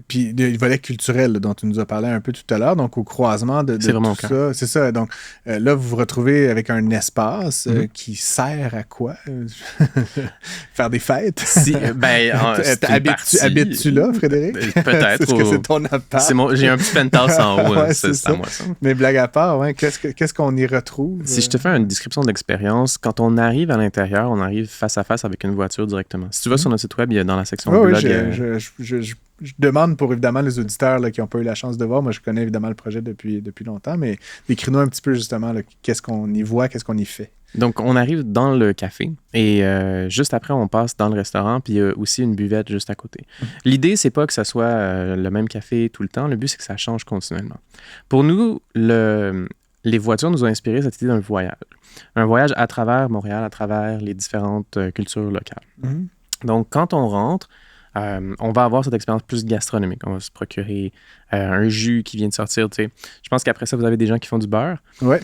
Puis le volet culturel dont tu nous as parlé un peu tout à l'heure, donc au croisement de tout ça. C'est ça. Donc là, vous vous retrouvez avec un espace qui sert à quoi? Faire des fêtes? Habites-tu là, Frédéric? Peut-être. Est-ce que c'est ton appart? J'ai un petit penthouse en haut. C'est à moi, ça. Mais blague à part, qu'est-ce qu'on y retrouve? Si je te fais une description de l'expérience, quand on arrive à l'intérieur, on arrive face à face avec une voiture directement. Si tu vas sur notre site web, il y a dans la section blog... Je demande pour évidemment les auditeurs là, qui n'ont pas eu la chance de voir. Moi, je connais évidemment le projet depuis longtemps, mais décris-nous un petit peu justement là, qu'est-ce qu'on y voit, qu'est-ce qu'on y fait. Donc, on arrive dans le café et juste après, on passe dans le restaurant, puis il y a aussi une buvette juste à côté. L'idée, c'est pas que ça soit le même café tout le temps. Le but, c'est que ça change continuellement. Pour nous, les voitures nous ont inspiré cette idée d'un voyage. Un voyage à travers Montréal, à travers les différentes cultures locales. Donc, quand on rentre, on va avoir cette expérience plus gastronomique. On va se procurer un jus qui vient de sortir. Tu sais. Je pense qu'après ça, vous avez des gens qui font du beurre. Ouais.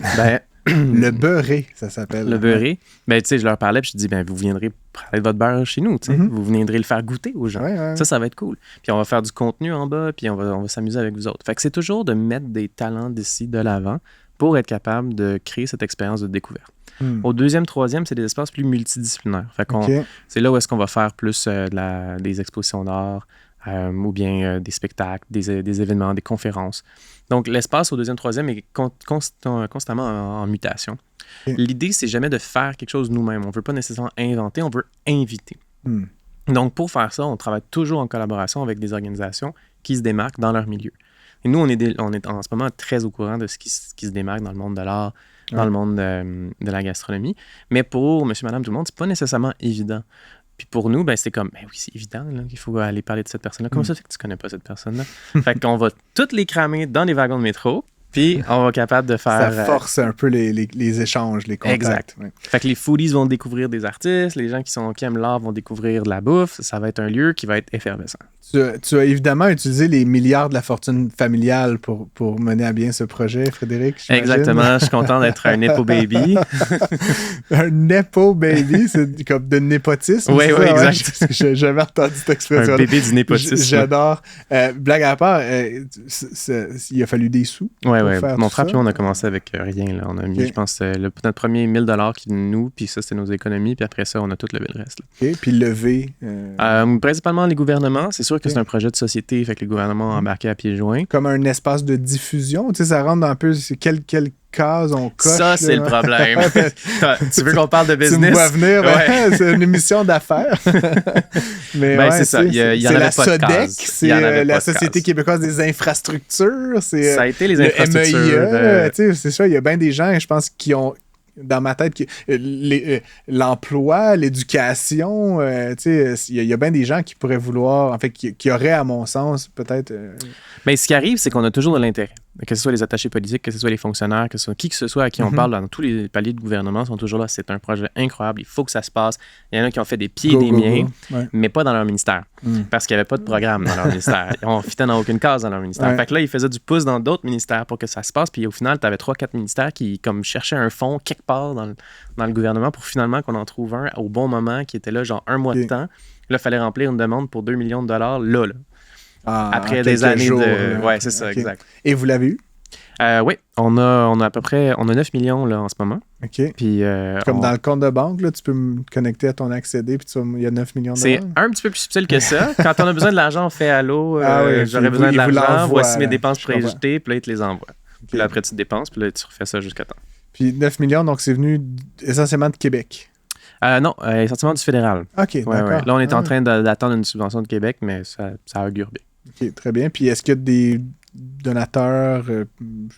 Le beurré, ça s'appelle. Le beurré. Ben, tu sais, je leur parlais, puis je dis, ben, vous viendrez parler de votre beurre chez nous, tu sais. Vous viendrez le faire goûter aux gens. Ouais. Ça va être cool. Puis on va faire du contenu en bas, puis on va s'amuser avec vous autres. Fait que c'est toujours de mettre des talents d'ici de l'avant pour être capable de créer cette expérience de découverte. Au deuxième, troisième, c'est des espaces plus multidisciplinaires. Fait qu'on, c'est là où est-ce qu'on va faire plus des expositions d'art ou bien des spectacles, des événements, des conférences. Donc, l'espace au deuxième, troisième est constamment en mutation. L'idée, c'est jamais de faire quelque chose nous-mêmes. On ne veut pas nécessairement inventer, on veut inviter. Donc, pour faire ça, on travaille toujours en collaboration avec des organisations qui se démarquent dans leur milieu. Et nous, on est en ce moment très au courant de ce qui se démarque dans le monde de l'art, dans le monde de la gastronomie. Mais pour monsieur, madame, tout le monde, c'est pas nécessairement évident. Puis pour nous, ben, c'est comme, ben oui, c'est évident là, qu'il faut aller parler de cette personne-là. Comment ça fait que tu connais pas cette personne-là? Fait qu'on va toutes les cramer dans les wagons de métro, puis on va être capable de faire... Ça force un peu les échanges, les contacts. Exact. Fait que les foodies vont découvrir des artistes, les gens qui aiment l'art vont découvrir de la bouffe. Ça va être un lieu qui va être effervescent. Tu as évidemment utilisé les milliards de la fortune familiale pour mener à bien ce projet, Frédéric, j'imagine. Exactement. Je suis content d'être un Nepo Baby. Un Nepo Baby, c'est comme de népotisme. Oui, exact. J'ai jamais entendu cette expression. Un bébé du népotisme. J'adore. Blague à part, il a fallu des sous. Oui. Mon frère et moi, on a commencé avec rien. Là. On a mis, je pense, notre premier 1 000 qui est de nous, puis ça, c'était nos économies, puis après ça, on a tout levé le reste. Là. Puis levé. Principalement les gouvernements. C'est sûr que c'est un projet de société, fait que les gouvernements ont embarqué à pieds joints. Comme un espace de diffusion, tu sais, ça rentre dans un peu quelle case on coche. Ça, c'est le problème. Tu veux qu'on parle de business? Tu me vois venir, c'est une émission d'affaires. Mais c'est ça, il y en avait pas de case. C'est la Société québécoise des infrastructures. Ça a été les infrastructures. Le MEIA, c'est ça, il y a bien des gens, je pense, qui ont... dans ma tête, l'emploi, l'éducation, il y a bien des gens qui pourraient vouloir, en fait, qui auraient, à mon sens, peut-être... Mais ce qui arrive, c'est qu'on a toujours de l'intérêt. Que ce soit les attachés politiques, que ce soit les fonctionnaires, que ce soit qui que ce soit à qui on parle dans tous les paliers de gouvernement, sont toujours là. C'est un projet incroyable, il faut que ça se passe. Il y en a qui ont fait des pieds et des miens, mais pas dans leur ministère. Parce qu'il n'y avait pas de programme dans leur ministère. On ne fitait dans aucune case dans leur ministère. Fait que là, ils faisaient du pouce dans d'autres ministères pour que ça se passe. Puis au final, tu avais 3-4 ministères qui comme cherchaient un fonds quelque part dans le gouvernement pour finalement qu'on en trouve un au bon moment qui était là, genre 1 mois de temps. Là, il fallait remplir une demande pour 2 millions de dollars là. Après des années jours, de... Ouais, c'est ça, exact. Et vous l'avez eu? Oui, on a à peu près 9 millions là, en ce moment. OK. Puis, comme dans le compte de banque, là, tu peux me connecter à ton accédé puis il y a 9 millions de dollars. C'est un petit peu plus subtil que ça. Quand on a besoin de l'argent, on fait allô, j'aurais besoin de l'argent, voici mes dépenses préjetées, puis là, il te les envoie. Puis là, après, tu te dépenses, puis là, tu refais ça jusqu'à temps. Puis 9 millions, donc c'est venu essentiellement de Québec. Non, essentiellement du fédéral. OK, d'accord. Ouais. Là, on est en train d'attendre une subvention de Québec, mais ça augure bien. OK, très bien. Puis est-ce qu'il y a des donateurs,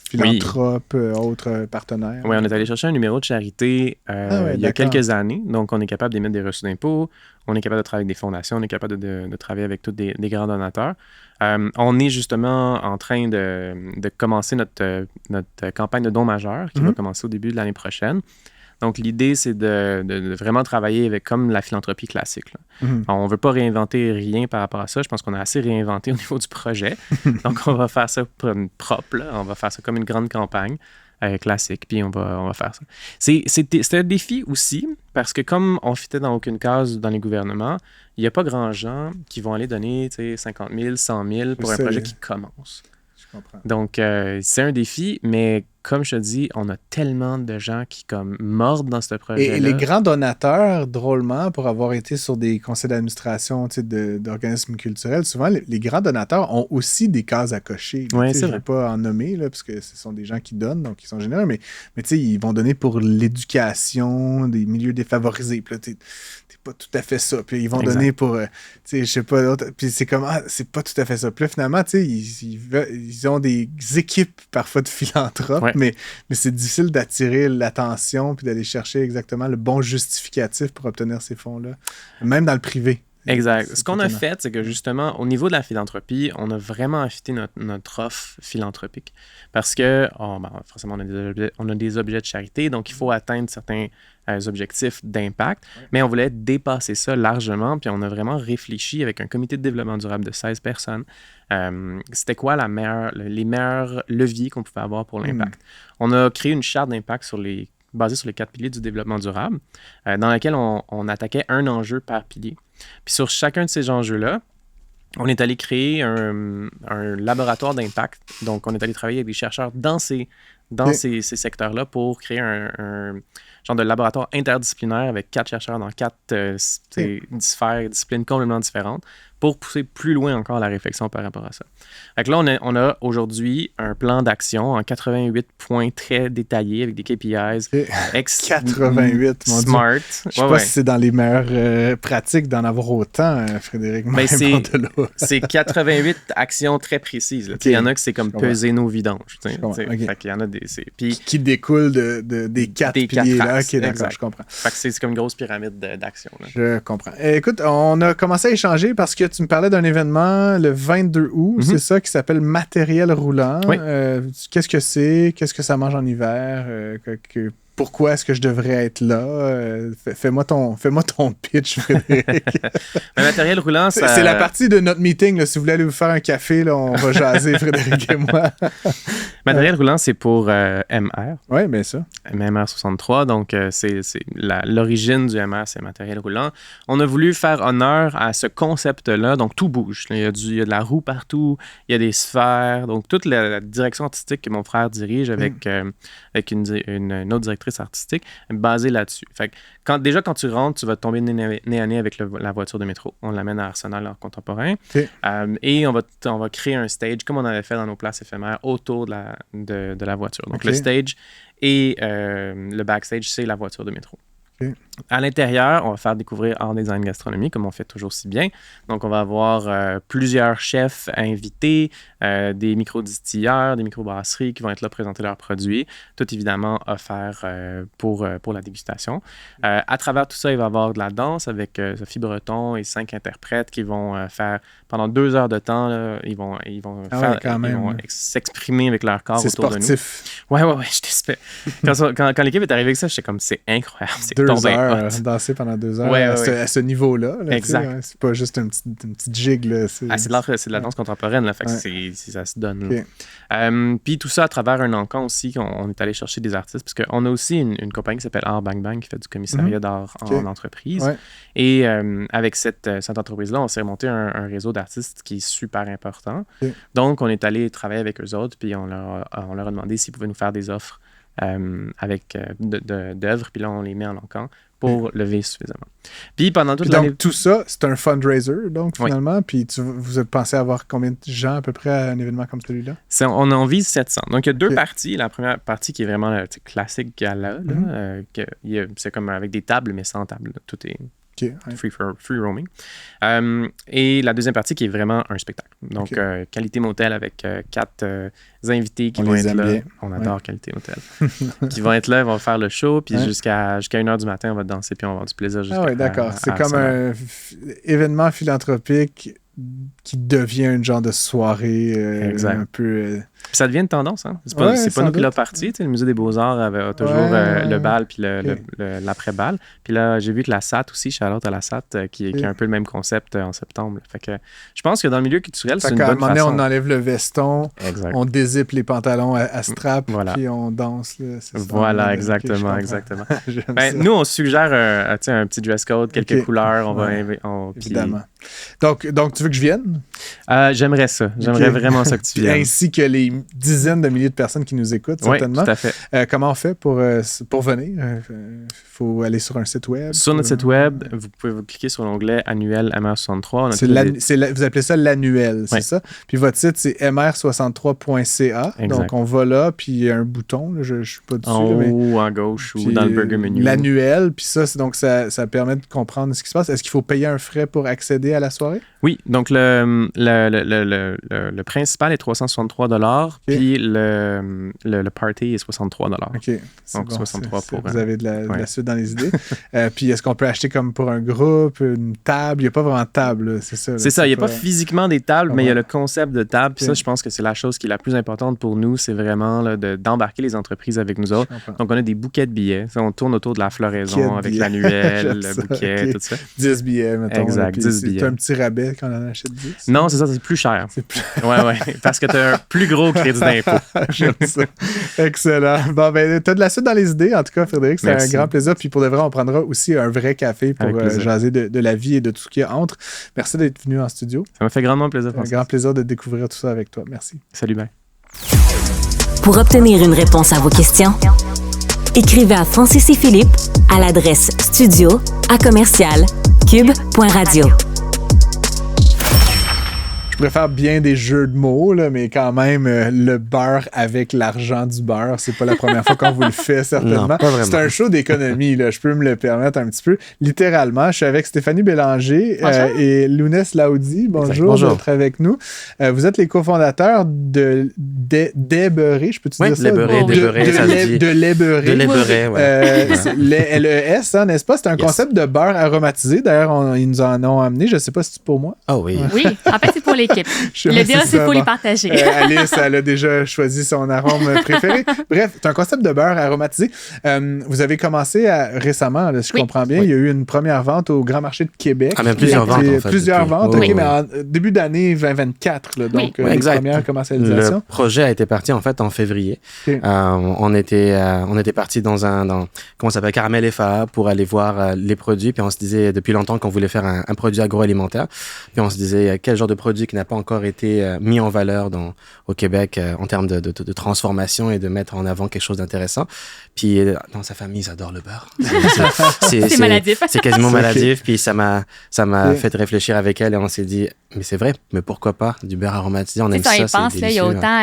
philanthropes, autres partenaires? Oui, on est allé chercher un numéro de charité il y a quelques années. Donc, on est capable d'émettre des reçus d'impôts. On est capable de travailler avec des fondations. On est capable de travailler avec tous des grands donateurs. On est justement en train de commencer notre campagne de dons majeurs qui va commencer au début de l'année prochaine. Donc, l'idée, c'est de vraiment travailler avec comme la philanthropie classique. On ne veut pas réinventer rien par rapport à ça. Je pense qu'on a assez réinventé au niveau du projet. Donc, on va faire ça propre. Là. On va faire ça comme une grande campagne classique, puis on va faire ça. C'est un défi aussi, parce que comme on ne fitait dans aucune case dans les gouvernements, il n'y a pas grand gens qui vont aller donner 50 000, 100 000 pour un projet qui commence. Je comprends. Donc, c'est un défi, mais comme je te dis, on a tellement de gens qui comme mordent dans ce projet-là. Et les grands donateurs, drôlement, pour avoir été sur des conseils d'administration d'organismes culturels, souvent, les grands donateurs ont aussi des cases à cocher. Oui, c'est vrai. Je ne vrai. vais pas en nommer, là, parce que ce sont des gens qui donnent, donc ils sont généreux, mais ils vont donner pour l'éducation des milieux défavorisés. Puis là, t'es pas tout à fait ça. Puis ils vont donner pour, je sais pas, puis c'est comme, c'est pas tout à fait ça. Puis là, finalement, ils ont des équipes parfois de philanthropes mais c'est difficile d'attirer l'attention puis d'aller chercher exactement le bon justificatif pour obtenir ces fonds-là, même dans le privé. Exact. Ce qu'on a fait, c'est que justement, au niveau de la philanthropie, on a vraiment affûté notre offre philanthropique. Parce que, forcément, on a des objets de charité, donc il faut atteindre certains objectifs d'impact, mais on voulait dépasser ça largement, puis on a vraiment réfléchi avec un comité de développement durable de 16 personnes. C'était quoi les meilleurs leviers qu'on pouvait avoir pour l'impact. On a créé une charte d'impact basée sur les 4 piliers du développement durable, dans laquelle on attaquait un enjeu par pilier. Puis sur chacun de ces enjeux-là, on est allé créer un laboratoire d'impact. Donc, on est allé travailler avec des chercheurs dans ces secteurs-là pour créer un genre de laboratoire interdisciplinaire avec 4 chercheurs dans 4 sphères, disciplines complètement différentes pour pousser plus loin encore la réflexion par rapport à ça. Fait que là, on a aujourd'hui un plan d'action en 88 points très détaillés avec des KPIs. 88, mon smart. Dieu. Je sais pas si c'est dans les meilleures pratiques d'en avoir autant, Frédéric. Mais c'est 88 actions très précises. Il y en a que c'est comme peser nos vidanges. Fait qu'il y en a qui découlent des 4 piliers-là. OK, d'accord, je comprends. Fait que c'est comme une grosse pyramide d'actions. Je comprends. Écoute, on a commencé à échanger parce que tu me parlais d'un événement le 22 août, c'est ça, qui s'appelle Matériel roulant. Oui. Qu'est-ce que c'est? Qu'est-ce que ça mange en hiver? Pourquoi est-ce que je devrais être là? Fais-moi ton pitch, Frédéric. Matériel roulant, ça... C'est la partie de notre meeting. Là. Si vous voulez aller vous faire un café, là, on va jaser, Frédéric et moi. Matériel roulant, c'est pour MR. Oui, bien ça. MR63. Donc, c'est l'origine du MR, c'est matériel roulant. On a voulu faire honneur à ce concept-là. Donc, tout bouge. Il y a de la roue partout. Il y a des sphères. Donc, toute la direction artistique que mon frère dirige avec une autre directrice artistique basée là-dessus. Fait que quand tu rentres, tu vas tomber nez à nez avec la voiture de métro. On l'amène à Arsenal en contemporain. Okay. Et on va créer un stage comme on avait fait dans nos places éphémères autour de la voiture. Donc, le stage et le backstage, c'est la voiture de métro. Okay. À l'intérieur, on va faire découvrir art, design, gastronomie, comme on fait toujours si bien. Donc, on va avoir plusieurs chefs invités, des micro-distilleurs, des micro-brasseries qui vont être là présenter leurs produits. Tout évidemment offert pour la dégustation. À travers tout ça, il va y avoir de la danse avec Sophie Breton et 5 interprètes qui vont faire pendant 2 heures de temps. Là, ils vont s'exprimer avec leur corps autour de nous. C'est sportif. Ouais, je t'espère. Quand l'équipe est arrivée avec ça, j'étais comme, c'est incroyable. C'est 2 heures, danser pendant 2 heures à ce niveau-là. Là, exact. C'est pas juste une petite jig. Là, c'est de la danse contemporaine. Là, fait que ça se donne. Okay. Puis tout ça à travers un encan aussi, on est allé chercher des artistes, parce qu'on a aussi une compagnie qui s'appelle Art Bang Bang qui fait du commissariat d'art en entreprise. Ouais. Et avec cette entreprise-là, on s'est remonté un réseau d'artistes qui est super important. Okay. Donc, on est allé travailler avec eux autres, puis on leur a demandé s'ils pouvaient nous faire des offres avec d'œuvres, puis là, on les met en encan pour lever suffisamment. Puis pendant toute l'année... Donc, tout ça, c'est un fundraiser, donc, finalement. Puis vous avez pensé avoir combien de gens, à peu près, à un événement comme celui-là? On en vise 700. Donc, il y a 2 parties. La première partie qui est vraiment le classique gala. C'est comme avec des tables, mais sans table. Là. Tout est... Free roaming. Et la deuxième partie qui est vraiment un spectacle. Donc, Qualité Motel avec 4 invités qui vont être là. Bien. On adore Qualité Motel. Qui vont être là, ils vont faire le show, puis jusqu'à 1h du matin, on va danser, puis on va avoir du plaisir jusqu'à... Ah oui, d'accord. C'est comme un événement philanthropique qui devient un genre de soirée un peu... Ça devient une tendance, hein? C'est pas nous qui l'a parti. Le Musée des Beaux-Arts avait toujours le bal puis l'après-bal. Puis là, j'ai vu que la SAT aussi, Charlotte à la SAT, qui a un peu le même concept en septembre. Fait que je pense que dans le milieu culturel, c'est une bonne façon. À un moment donné, on enlève le veston, on dézippe les pantalons à strap, puis on danse. Là, voilà, exactement. Nous, on suggère un petit dress code, quelques couleurs. Évidemment. Donc, tu veux que je vienne? J'aimerais ça. J'aimerais vraiment ça que tu viennes. Ainsi que les dizaines de milliers de personnes qui nous écoutent, certainement. Oui, tout à fait. Comment on fait pour venir? Il faut aller sur un site web? Sur notre site web, vous pouvez cliquer sur l'onglet annuel MR63. Vous appelez ça l'annuel, c'est ça? Puis votre site, c'est mr63.ca. Exact. Donc, on va là, puis il y a un bouton. Là, je ne suis pas dessus. En haut, à gauche ou dans le burger menu. L'annuel, puis ça permet de comprendre ce qui se passe. Est-ce qu'il faut payer un frais pour accéder à la soirée? Oui, donc le principal est $363. puis le party est 63 $. OK. Donc, bon, 63 pour... Vous avez de la suite dans les idées. Puis, est-ce qu'on peut acheter comme pour un groupe, une table? Il n'y a pas vraiment de table, là, c'est ça? Là, c'est ça, il n'y a pas physiquement des tables, mais il y a le concept de table. Puis Okay. ça, je pense que c'est la chose qui est la plus importante pour nous, c'est vraiment là, d'embarquer les entreprises avec nous autres. Donc, on a des bouquets de billets. On tourne autour de la floraison avec l'annuel, le bouquet, okay. tout ça. 10 billets, mettons. Exact, 10 billets. C'est un petit rabais quand on en achète 10? Non, c'est ça, c'est plus cher. C'est plus... ouais, parce que tu as un plus gros crédit d'impôt. J'aime ça. Excellent. Bon, ben, tu as de la suite dans les idées, en tout cas, Frédéric. C'est un grand plaisir. Puis pour de vrai, on prendra aussi un vrai café pour jaser de la vie et de tout ce qu'il y a entre. Merci d'être venu en studio. Ça m'a fait grandement plaisir. Un grand plaisir de découvrir tout ça avec toi. Merci. Salut, bye. Pour obtenir une réponse à vos questions, écrivez à Francis et Philippe à l'adresse studio@commercial-cube.radio. Je préfère bien des jeux de mots, là, mais quand même, le beurre avec l'argent du beurre, c'est pas la première fois qu'on vous le fait, certainement. Non, pas vraiment. C'est un show d'économie, là, je peux me le permettre un petit peu. Littéralement, je suis avec Stéphanie Bélanger et Lounès Laoudi. Bonjour d'être avec nous. Vous êtes les cofondateurs de Desbeurrés, je peux-tu dire ça? Desbeurés, ça se dit. De Lesbeurés. De Lesbeurés, ouais. LES, hein, n'est-ce pas? C'est un concept de beurre aromatisé. D'ailleurs, ils nous en ont amené. Je sais pas si c'est pour moi. Oh oui. Oui, en fait, c'est pour l'équipe. Le dire, c'est pour les partager. Alice, elle a déjà choisi son arôme préféré. Bref, c'est un concept de beurre aromatisé. Vous avez commencé récemment, là, si je comprends bien. Il y a eu une première vente au Grand Marché de Québec. Ah, même plusieurs ventes, en fait. Plusieurs ventes, OK, oui. mais en début d'année 2024, là, donc les premières commercialisations. Le projet a été parti, en fait, en février. Okay. On était parti dans comment ça s'appelle, Caramel FA pour aller voir les produits. Puis on se disait depuis longtemps qu'on voulait faire un produit agroalimentaire. Puis on se disait quel genre de produit qui n'a pas encore été mis en valeur au Québec en termes de transformation et de mettre en avant quelque chose d'intéressant. Puis dans sa famille, ils adorent le beurre. C'est maladif. C'est quasiment maladif. Puis ça m'a fait réfléchir avec elle et on s'est dit, mais c'est vrai, mais pourquoi pas du beurre aromatisé? On aime ça, c'est délicieux. Il y a autant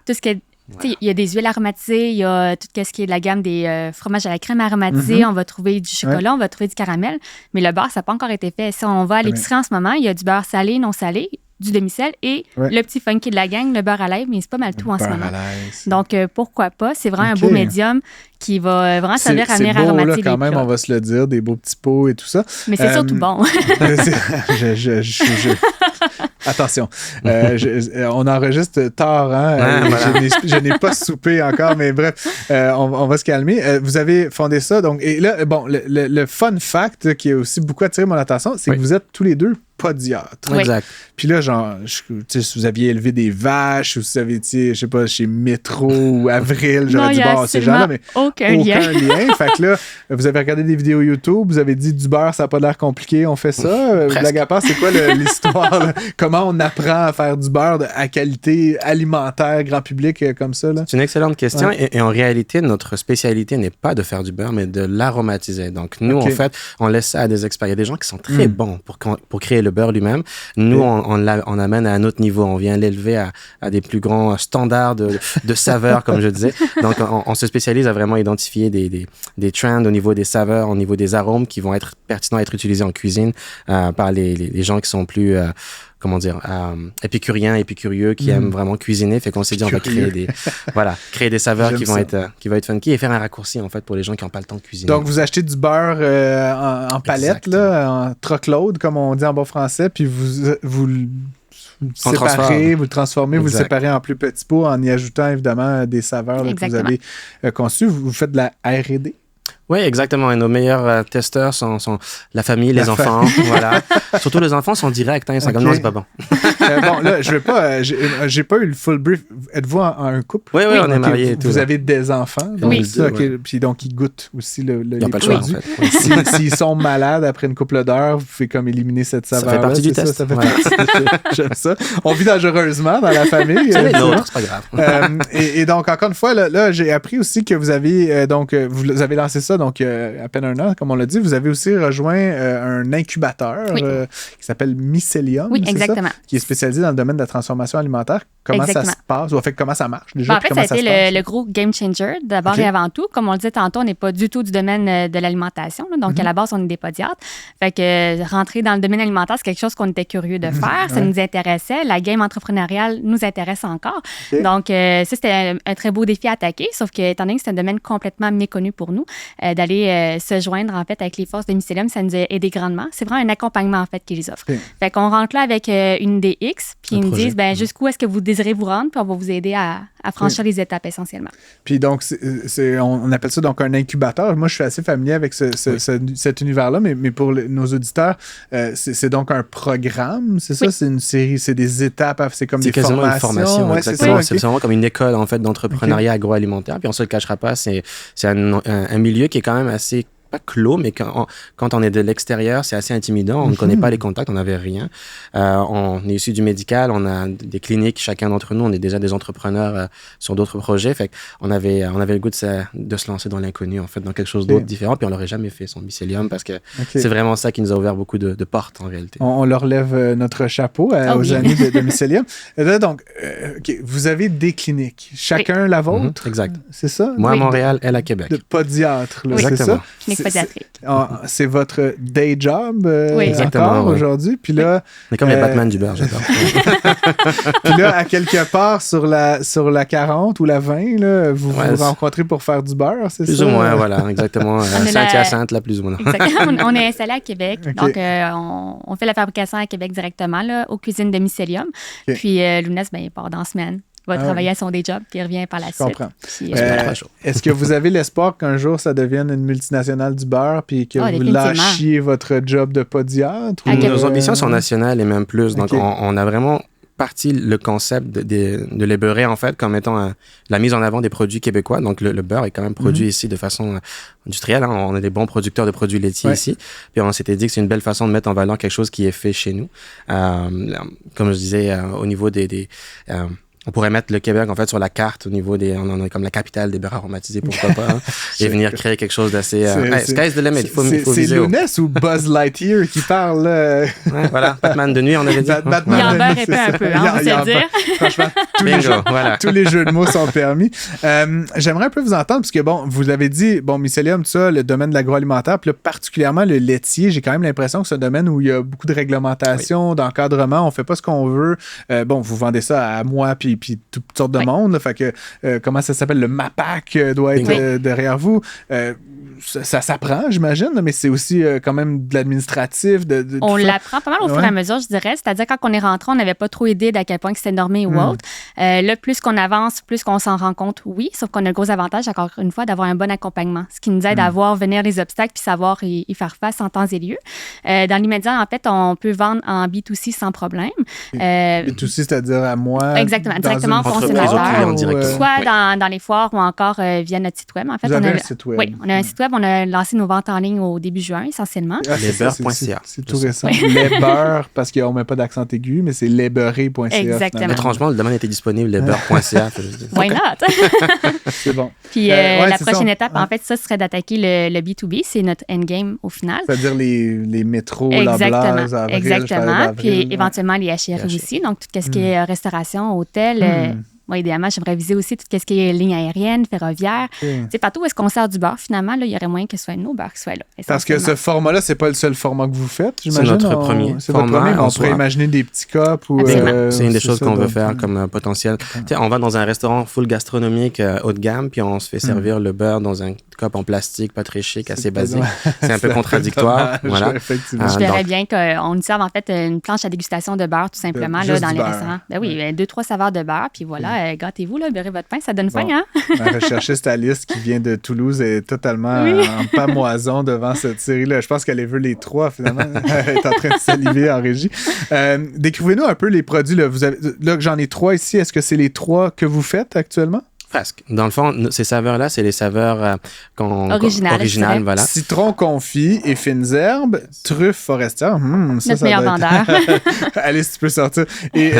tout ce qui est... Il y a des huiles aromatisées, il y a tout ce qui est de la gamme des fromages à la crème aromatisée, on va trouver du chocolat, on va trouver du caramel, mais le beurre, ça n'a pas encore été fait. Si on va à l'épicerie en ce moment, il y a du beurre salé, non salé, du demi-sel et le petit funky de la gang, le beurre à lèvres, mais c'est pas mal tout en ce moment. Donc, pourquoi pas? C'est vraiment un beau médium qui va vraiment servir à venir aromatiser les plats. Quand même, on va se le dire, des beaux petits pots et tout ça. Mais c'est surtout bon. Attention, on enregistre tard, hein? Je n'ai pas soupé encore, mais bref, on va se calmer. Vous avez fondé ça, donc, et là, bon, le fun fact qui a aussi beaucoup attiré mon attention, c'est que vous êtes tous les deux podiatres. Exact. Puis là, genre, si vous aviez élevé des vaches, ou si vous aviez été, je sais pas, chez Métro ou Avril, j'aurais dit, bon, ces gens-là, mais aucun lien. Fait que là, vous avez regardé des vidéos YouTube, vous avez dit, du beurre, ça n'a pas l'air compliqué, on fait ça. Blague à part, c'est quoi l'histoire? Là? Comment on apprend à faire du beurre à qualité alimentaire, grand public, comme ça? Là? C'est une excellente question. Ouais. Et en réalité, notre spécialité n'est pas de faire du beurre, mais de l'aromatiser. Donc, nous, en fait, on laisse ça à des experts. Il y a des gens qui sont très bons pour créer le beurre lui-même. Nous, on amène à un autre niveau. On vient l'élever à des plus grands standards de saveurs, comme je disais. Donc, on se spécialise à vraiment identifier des trends au niveau des saveurs, au niveau des arômes qui vont être pertinents à être utilisés en cuisine par les gens qui sont plus... épicurieux, qui aiment vraiment cuisiner. Fait qu'on s'est dit, on va créer des saveurs qui vont être funky et faire un raccourci, en fait, pour les gens qui n'ont pas le temps de cuisiner. Donc, vous achetez du beurre en palette, là, en truckload, comme on dit en bon français, puis vous le séparez, vous le transformez, vous le séparez en plus petits pots en y ajoutant, évidemment, des saveurs là, que vous avez conçues. Vous faites de la R&D? Oui, exactement. Et nos meilleurs testeurs sont la famille, les enfants. Voilà. Surtout les enfants sont directs. Hein, ils sont comme non, c'est pas bon. Bon, là, je vais pas. J'ai pas eu le full brief. Êtes-vous en un couple? Oui, on est mariés. Vous avez des enfants? Donc, oui. Puis donc, ils goûtent aussi les pas produits. le choix, en fait. S'ils sont malades après une couple d'heures, vous pouvez comme éliminer cette saveur. Ça fait partie du test. Ça fait partie. J'aime ça. On vit dangereusement dans la famille. C'est pas grave. Et donc, encore une fois, là j'ai appris aussi que vous avez lancé ça donc à peine un an, comme on l'a dit, vous avez aussi rejoint un incubateur qui s'appelle Mycelium. Oui, exactement. Ça, qui est spécialisé dans le domaine de la transformation alimentaire. Comment ça se passe? En fait, comment ça marche déjà? En fait, ça a été le gros game changer, d'abord et avant tout. Comme on le disait tantôt, on n'est pas du tout du domaine de l'alimentation. Là. Donc, à la base, on est des podiatres. Fait que rentrer dans le domaine alimentaire, c'est quelque chose qu'on était curieux de faire. Ça nous intéressait. La game entrepreneuriale nous intéresse encore. Donc, ça, c'était un très beau défi à attaquer. Sauf que, étant donné que c'est un domaine complètement méconnu pour nous, d'aller se joindre, en fait, avec les forces de Mycelium, ça nous a aidé grandement. C'est vraiment un accompagnement, en fait, qu'ils les offrent. Fait qu'on rentre là avec une DX, puis ils nous disent, jusqu'où est-ce que vous désirez vous rendre, puis on va vous aider à franchir les étapes essentiellement. Puis donc, on appelle ça donc un incubateur. Moi, je suis assez familier avec cet univers-là, mais pour nos auditeurs, c'est donc un programme, c'est ça? C'est une série, c'est des étapes, c'est comme des formations. C'est quasiment une formation, exactement. C'est vraiment comme une école, en fait, d'entrepreneuriat agroalimentaire. Puis on se le cachera pas, c'est un milieu qui est quand même assez pas clos, mais quand on est de l'extérieur, c'est assez intimidant. On ne connaît pas les contacts, on n'avait rien. On est issu du médical, on a des cliniques, chacun d'entre nous, on est déjà des entrepreneurs sur d'autres projets. Fait qu'on avait le goût de se lancer dans l'inconnu, en fait, dans quelque chose d'autre différent. Puis on l'aurait jamais fait, son Mycelium, parce que c'est vraiment ça qui nous a ouvert beaucoup de portes, en réalité. On leur lève notre chapeau aux amis de Mycelium. Donc, vous avez des cliniques. Chacun la vôtre? Exact. C'est ça? Moi à Montréal, elle à Québec. De podiatre, là, exactement. C'est ça? C'est votre day job exactement, aujourd'hui. Puis là, on est comme les Batman du beurre, j'adore. Puis là, à quelque part sur la 40 ou la 20, là, vous vous rencontrez pour faire du beurre, c'est ça? Plus ou moins, voilà, exactement. Saint-Hyacinthe, là, plus ou moins. Exactement. On est installé à Québec. Donc, on fait la fabrication à Québec directement, là, aux cuisines de Mycelium. Puis, Lounès, il part dans la semaine. Il va travailler à son day job, puis il revient par la suite. Je comprends. Puis, est-ce que vous avez l'espoir qu'un jour, ça devienne une multinationale du beurre, puis que vous lâchiez votre job de podiatre? Nos ambitions sont nationales et même plus. Donc, on a vraiment parti le concept de les beurrer, en fait, comme étant la mise en avant des produits québécois. Donc, le beurre est quand même produit ici de façon industrielle. Hein. On a des bons producteurs de produits laitiers ici. Puis, on s'était dit que c'est une belle façon de mettre en valeur quelque chose qui est fait chez nous. Comme je disais, au niveau on pourrait mettre le Québec, en fait, sur la carte au niveau on en a comme la capitale des beurres aromatisés, pourquoi pas, hein, et venir créer quelque chose d'assez... sky's the limit, il faut c'est Lounès ou Buzz Lightyear qui parle? Voilà, Batman de nuit, on avait dit. Il en beurre épais un peu, on va se dire. Franchement, tous les jeux de mots sont permis. J'aimerais un peu vous entendre, parce que, vous l'avez dit, Mycelium, tout ça, le domaine de l'agroalimentaire, puis là, particulièrement le laitier, j'ai quand même l'impression que c'est un domaine où il y a beaucoup de réglementation, d'encadrement, on fait pas ce qu'on veut. Vous vendez ça à moi, puis toutes sortes de monde. Là, fait que, comment ça s'appelle? Le MAPAC doit être derrière vous. Ça s'apprend, j'imagine, mais c'est aussi quand même de l'administratif. On l'apprend pas mal au fur et à mesure, je dirais. C'est-à-dire, quand on est rentré, on n'avait pas trop idée d'à quel point c'était normé ou autre. Là, plus qu'on avance, plus qu'on s'en rend compte, oui. Sauf qu'on a le gros avantage, encore une fois, d'avoir un bon accompagnement. Ce qui nous aide à voir venir les obstacles puis savoir y faire face en temps et lieu. Dans l'immédiat, en fait, on peut vendre en B2C sans problème. B2C, c'est-à-dire à moi? Exactement, directement au consommateur. Soit dans les foires ou encore via notre site web. En fait, vous avez un site web? Oui, on a un site web. On a lancé nos ventes en ligne au début juin, essentiellement. Lesbeurre.ca. C'est tout récent. Lesbeurre, parce qu'on ne met pas d'accent aigu, mais c'est lesbeurré.ca. Exactement. Étrangement, le domaine était disponible, lesbeurre.ca. Why not? C'est bon. Puis la prochaine étape, en fait, ça serait d'attaquer le B2B. C'est notre endgame au final. C'est-à-dire les métros, la Blaze, Avril. Exactement. Puis éventuellement les HRI aussi. Donc, tout ce qui est restauration, hôtel. Moi, idéalement, j'aimerais viser aussi tout ce qui est ligne aérienne, ferroviaire. C'est partout où est-ce qu'on sert du beurre, finalement, là, il y aurait moyen que ce soit nos beurres qui soient là. Parce que ce format-là, c'est pas le seul format que vous faites, j'imagine. C'est notre premier format. On pourrait imaginer des petits cups. C'est une des choses qu'on veut faire comme potentiel. On va dans un restaurant full gastronomique haut de gamme, puis on se fait servir le beurre dans un cup en plastique, pas très chic, assez basique. C'est un peu contradictoire. Voilà. Je verrais bien qu'on nous serve en fait une planche à dégustation de beurre, tout simplement, là, dans les restaurants. Ben oui, 2-3 saveurs de beurre, puis voilà. Gâtez-vous, là, beurrez votre pain, ça donne faim, hein? Ma recherchiste Alice, qui vient de Toulouse, est totalement en pamoison devant cette série-là. Je pense qu'elle les veut les trois, finalement. Elle est en train de saliver en régie. Décrivez-nous un peu les produits. Là, là j'en ai 3 ici. Est-ce que c'est les 3 que vous faites actuellement? Presque. Dans le fond, ces saveurs-là, c'est les saveurs originales. Voilà. Citron confit et fines herbes, truffes forestières. Notre meilleur vendeur. Alice, tu peux sortir. Et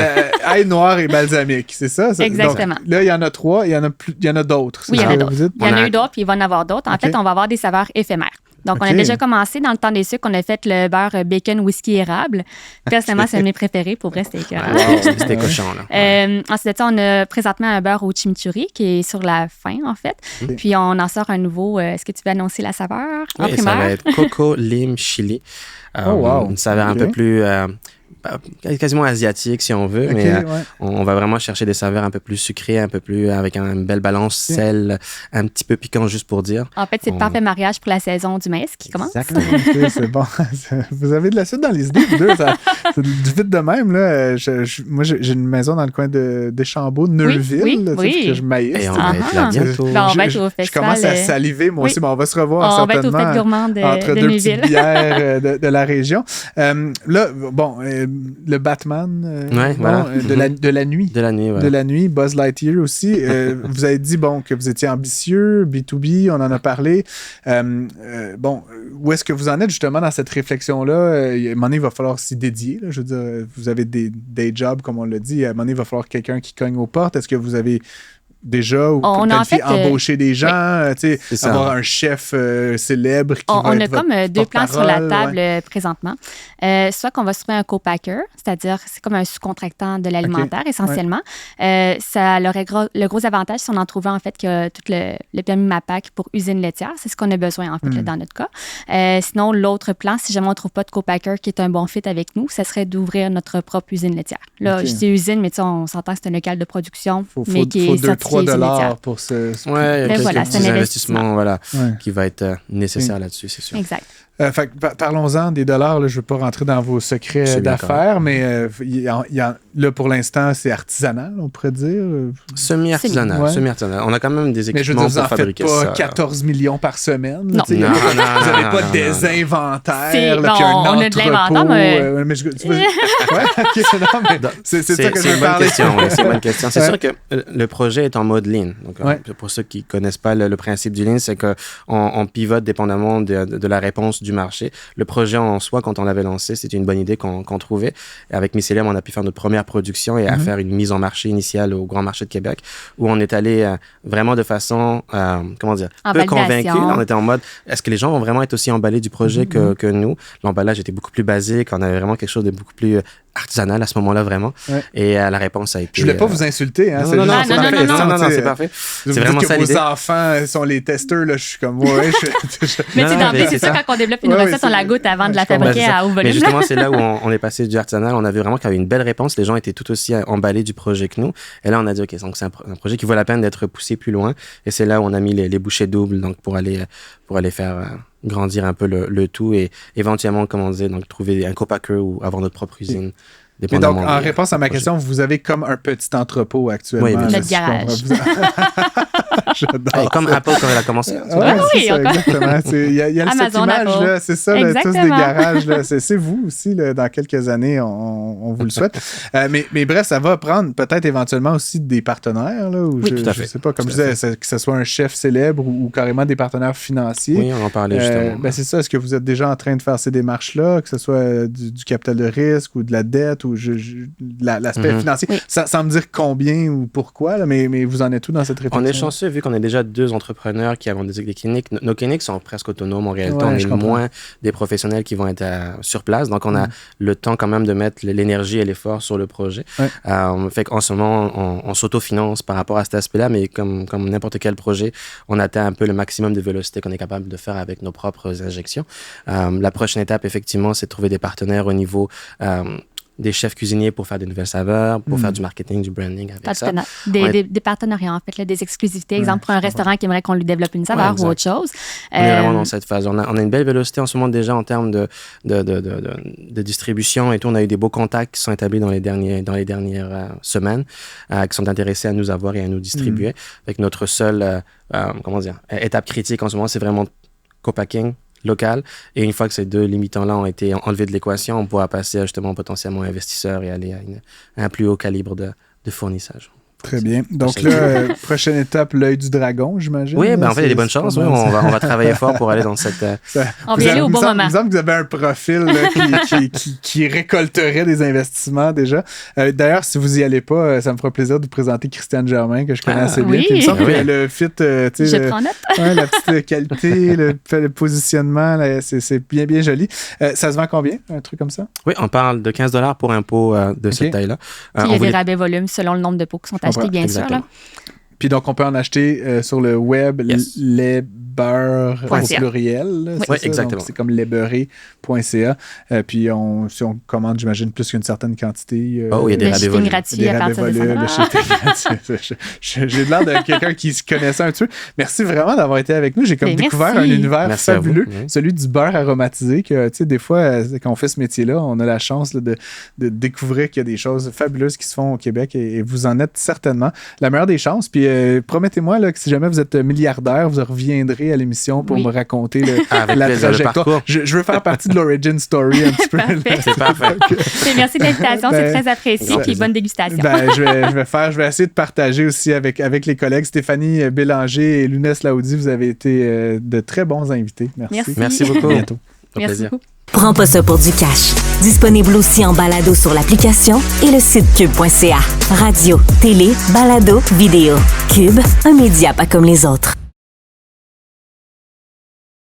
ail noir et balsamique, c'est ça? Exactement. Donc, là, il y en a 3, il y en a d'autres. Oui, il y en a d'autres. Il y en a eu d'autres, puis il va en avoir d'autres. En fait, on va avoir des saveurs éphémères. Donc, on a déjà commencé dans le temps des sucres. On a fait le beurre bacon whisky érable. Personnellement, c'est un de mes préférés. Pour vrai, c'était écœurant. C'était cochon, là. Ensuite de ça, on a présentement un beurre au chimichurri qui est sur la fin, en fait. Puis, on en sort un nouveau. Est-ce que tu veux annoncer la saveur en primaire? Ça va être coco, lime, chili. Une saveur un peu plus... quasiment asiatique si on veut, mais on va vraiment chercher des saveurs un peu plus sucrées, un peu plus avec une belle balance sel, un petit peu piquant juste pour dire. En fait, c'est le parfait mariage pour la saison du maïs qui commence. Exactement. C'est bon. Vous avez de la suite dans les idées, vous deux. C'est vite de même. Là. Moi, j'ai une maison dans le coin de Deschambault, Neuville, que je maïs. Et on va être là bientôt. On va être au festival. Je commence à saliver, moi aussi, mais on va se revoir certainement. On va être aux fêtes gourmandes entre de deux Neuville. petites bières de la région. Là, bon... le Batman de la nuit. De la nuit, De la nuit, Buzz Lightyear aussi. Vous avez dit que vous étiez ambitieux, B2B, on en a parlé. Où est-ce que vous en êtes justement dans cette réflexion-là? À un moment donné, il va falloir s'y dédier. Là. Je veux dire, vous avez des jobs, comme on l'a dit. À un moment donné, il va falloir quelqu'un qui cogne aux portes. Est-ce que vous avez... déjà, ou peut-être embaucher des gens, avoir un chef célèbre qui va être On a comme deux plans sur la table présentement. Soit qu'on va se trouver un co-packer, c'est-à-dire c'est comme un sous-contractant de l'alimentaire essentiellement. Ça aurait le gros avantage si on en trouvait en fait que tout le permis MAPAC pour usine laitière, c'est ce qu'on a besoin en fait là, dans notre cas. Sinon, l'autre plan, si jamais on ne trouve pas de co-packer qui est un bon fit avec nous, ça serait d'ouvrir notre propre usine laitière. Là, je dis usine, mais on s'entend que c'est un local de production, mais qui est certifié $3 pour ce il y a quelques petits investissements qui va être nécessaire là-dessus, c'est sûr. Exact. Parlons-en des dollars. Là, je ne veux pas rentrer dans vos secrets d'affaires, mais là, pour l'instant, c'est artisanal, on pourrait dire. Semi-artisanal. On a quand même des équipements pour fabriquer ça. Mais je veux dire, vous n'en faites pas 14 millions par semaine. Non. Vous n'avez pas des inventaires, puis un entrepôt. On a de l'inventaire, mais... c'est ça que je veux parler. C'est une bonne question. C'est sûr que le projet est en mode lean. Donc, pour ceux qui ne connaissent pas le principe du lean, c'est qu'on pivote dépendamment de la réponse du marché. Le projet en soi, quand on l'avait lancé, c'était une bonne idée qu'on trouvait. Et avec Mycelium, on a pu faire notre première production et à faire une mise en marché initiale au Grand Marché de Québec, où on est allé vraiment de façon, peu convaincu. On était en mode, est-ce que les gens vont vraiment être aussi emballés du projet que nous? L'emballage était beaucoup plus basique. On avait vraiment quelque chose de beaucoup plus artisanal à ce moment-là, vraiment. Et la réponse a été... Je voulais pas vous insulter. Hein, non, c'est parfait. C'est vraiment ça l'idée. Vos enfants sont les testeurs, là, je suis comme... Mais tu sais, d'emblée, c'est ça, quand on développe une recette, on la goûte avant de la fabriquer à haut volume. Mais justement, c'est là où on est passé du artisanal. On a vu vraiment qu'il y avait une belle réponse. Les gens étaient tout aussi emballés du projet que nous. Et là, on a dit, OK, donc c'est un projet qui vaut la peine d'être poussé plus loin. Et c'est là où on a mis les bouchées doubles donc pour aller faire... grandir un peu le tout et éventuellement, comme on disait, donc trouver un co-packer ou avoir notre propre usine. Mais donc, en réponse à ma question, vous avez comme un petit entrepôt actuellement. Oui, notre garage. J'adore. Comme Apple quand elle a commencé. Oui, exactement. Il y a cette image-là, c'est ça, là, tous des garages. Là. C'est vous aussi, là, dans quelques années, on vous le souhaite. Mais bref, ça va prendre peut-être éventuellement aussi des partenaires. Là, oui, tout à fait. Je sais pas, comme je disais, que ce soit un chef célèbre ou carrément des partenaires financiers. Oui, on en parlait justement. C'est ça. Est-ce que vous êtes déjà en train de faire ces démarches-là, que ce soit du capital de risque ou de la dette ou l'aspect financier? Oui. Sans me dire combien ou pourquoi, là, mais vous en êtes où dans cette réflexion? On est chanceux vu qu'on est déjà 2 entrepreneurs qui avons des cliniques. Nos cliniques sont presque autonomes en réalité. On est moins des professionnels qui vont être sur place. Donc, on a le temps quand même de mettre l'énergie et l'effort sur le projet. Fait qu'en ce moment, on s'autofinance par rapport à cet aspect-là, mais comme n'importe quel projet, on atteint un peu le maximum de vélocité qu'on est capable de faire avec nos propres injections. La prochaine étape, effectivement, c'est de trouver des partenaires au niveau... des chefs cuisiniers pour faire des nouvelles saveurs, pour faire du marketing, du branding avec ça. Des partenariats, en fait, là, des exclusivités. Exemple, pour un restaurant qui aimerait qu'on lui développe une saveur ou autre chose. On est vraiment dans cette phase. On a une belle vélocité en ce moment déjà en termes de distribution et tout. On a eu des beaux contacts qui sont établis dans les dernières semaines, qui sont intéressés à nous avoir et à nous distribuer. Avec notre seule étape critique en ce moment, c'est vraiment co-packing local. Et une fois que ces 2 limitants-là ont été enlevés de l'équation, on pourra passer justement potentiellement investisseurs et aller à un plus haut calibre de fournissage. Très bien. Donc là, prochaine étape, l'œil du dragon, j'imagine. Oui, ben en fait, il y a des bonnes chances. Oui, on va travailler fort pour aller dans cette... On va y aller au bon moment. Il me semble que vous avez un profil là, qui récolterait des investissements déjà. D'ailleurs, si vous y allez pas, ça me fera plaisir de vous présenter Christiane Germain, que je connais assez bien. Oui. Il me semble que le fit, je prends note. La petite qualité, le positionnement, là, c'est bien, bien joli. Ça se vend combien, un truc comme ça? Oui, on parle de 15 $ pour un pot de cette taille-là. Puis il y a des rabais volumes selon le nombre de pots qui sont achetés, bien Exactement. sûr. Là. Puis donc, on peut en acheter sur le web, les beurre au pluriel. Oui, exactement. Donc, c'est comme lesbeurrés.ca. Puis si on commande, j'imagine, plus qu'une certaine quantité. Il y a des rabais volumes. gratuit à partir de ça. J'ai l'air de quelqu'un qui se connaissait un peu. Merci vraiment d'avoir été avec nous. J'ai découvert un univers fabuleux, celui du beurre aromatisé. Que, des fois, quand on fait ce métier-là, on a la chance là, de découvrir qu'il y a des choses fabuleuses qui se font au Québec et vous en êtes certainement la meilleure des chances. Puis promettez-moi là, que si jamais vous êtes milliardaire, vous reviendrez à l'émission pour me raconter la trajectoire. Je veux faire partie de l'origin story un petit peu. C'est parfait. Merci de l'invitation, c'est très apprécié. Puis bonne dégustation. Je vais essayer de partager aussi avec les collègues. Stéphanie Bélanger et Lounès Laoudi, vous avez été de très bons invités. Merci beaucoup. À bientôt. Merci beaucoup. Prends pas ça pour du cash. Disponible aussi en balado sur l'application et le site cube.ca. Radio, télé, balado, vidéo. Cube, un média pas comme les autres.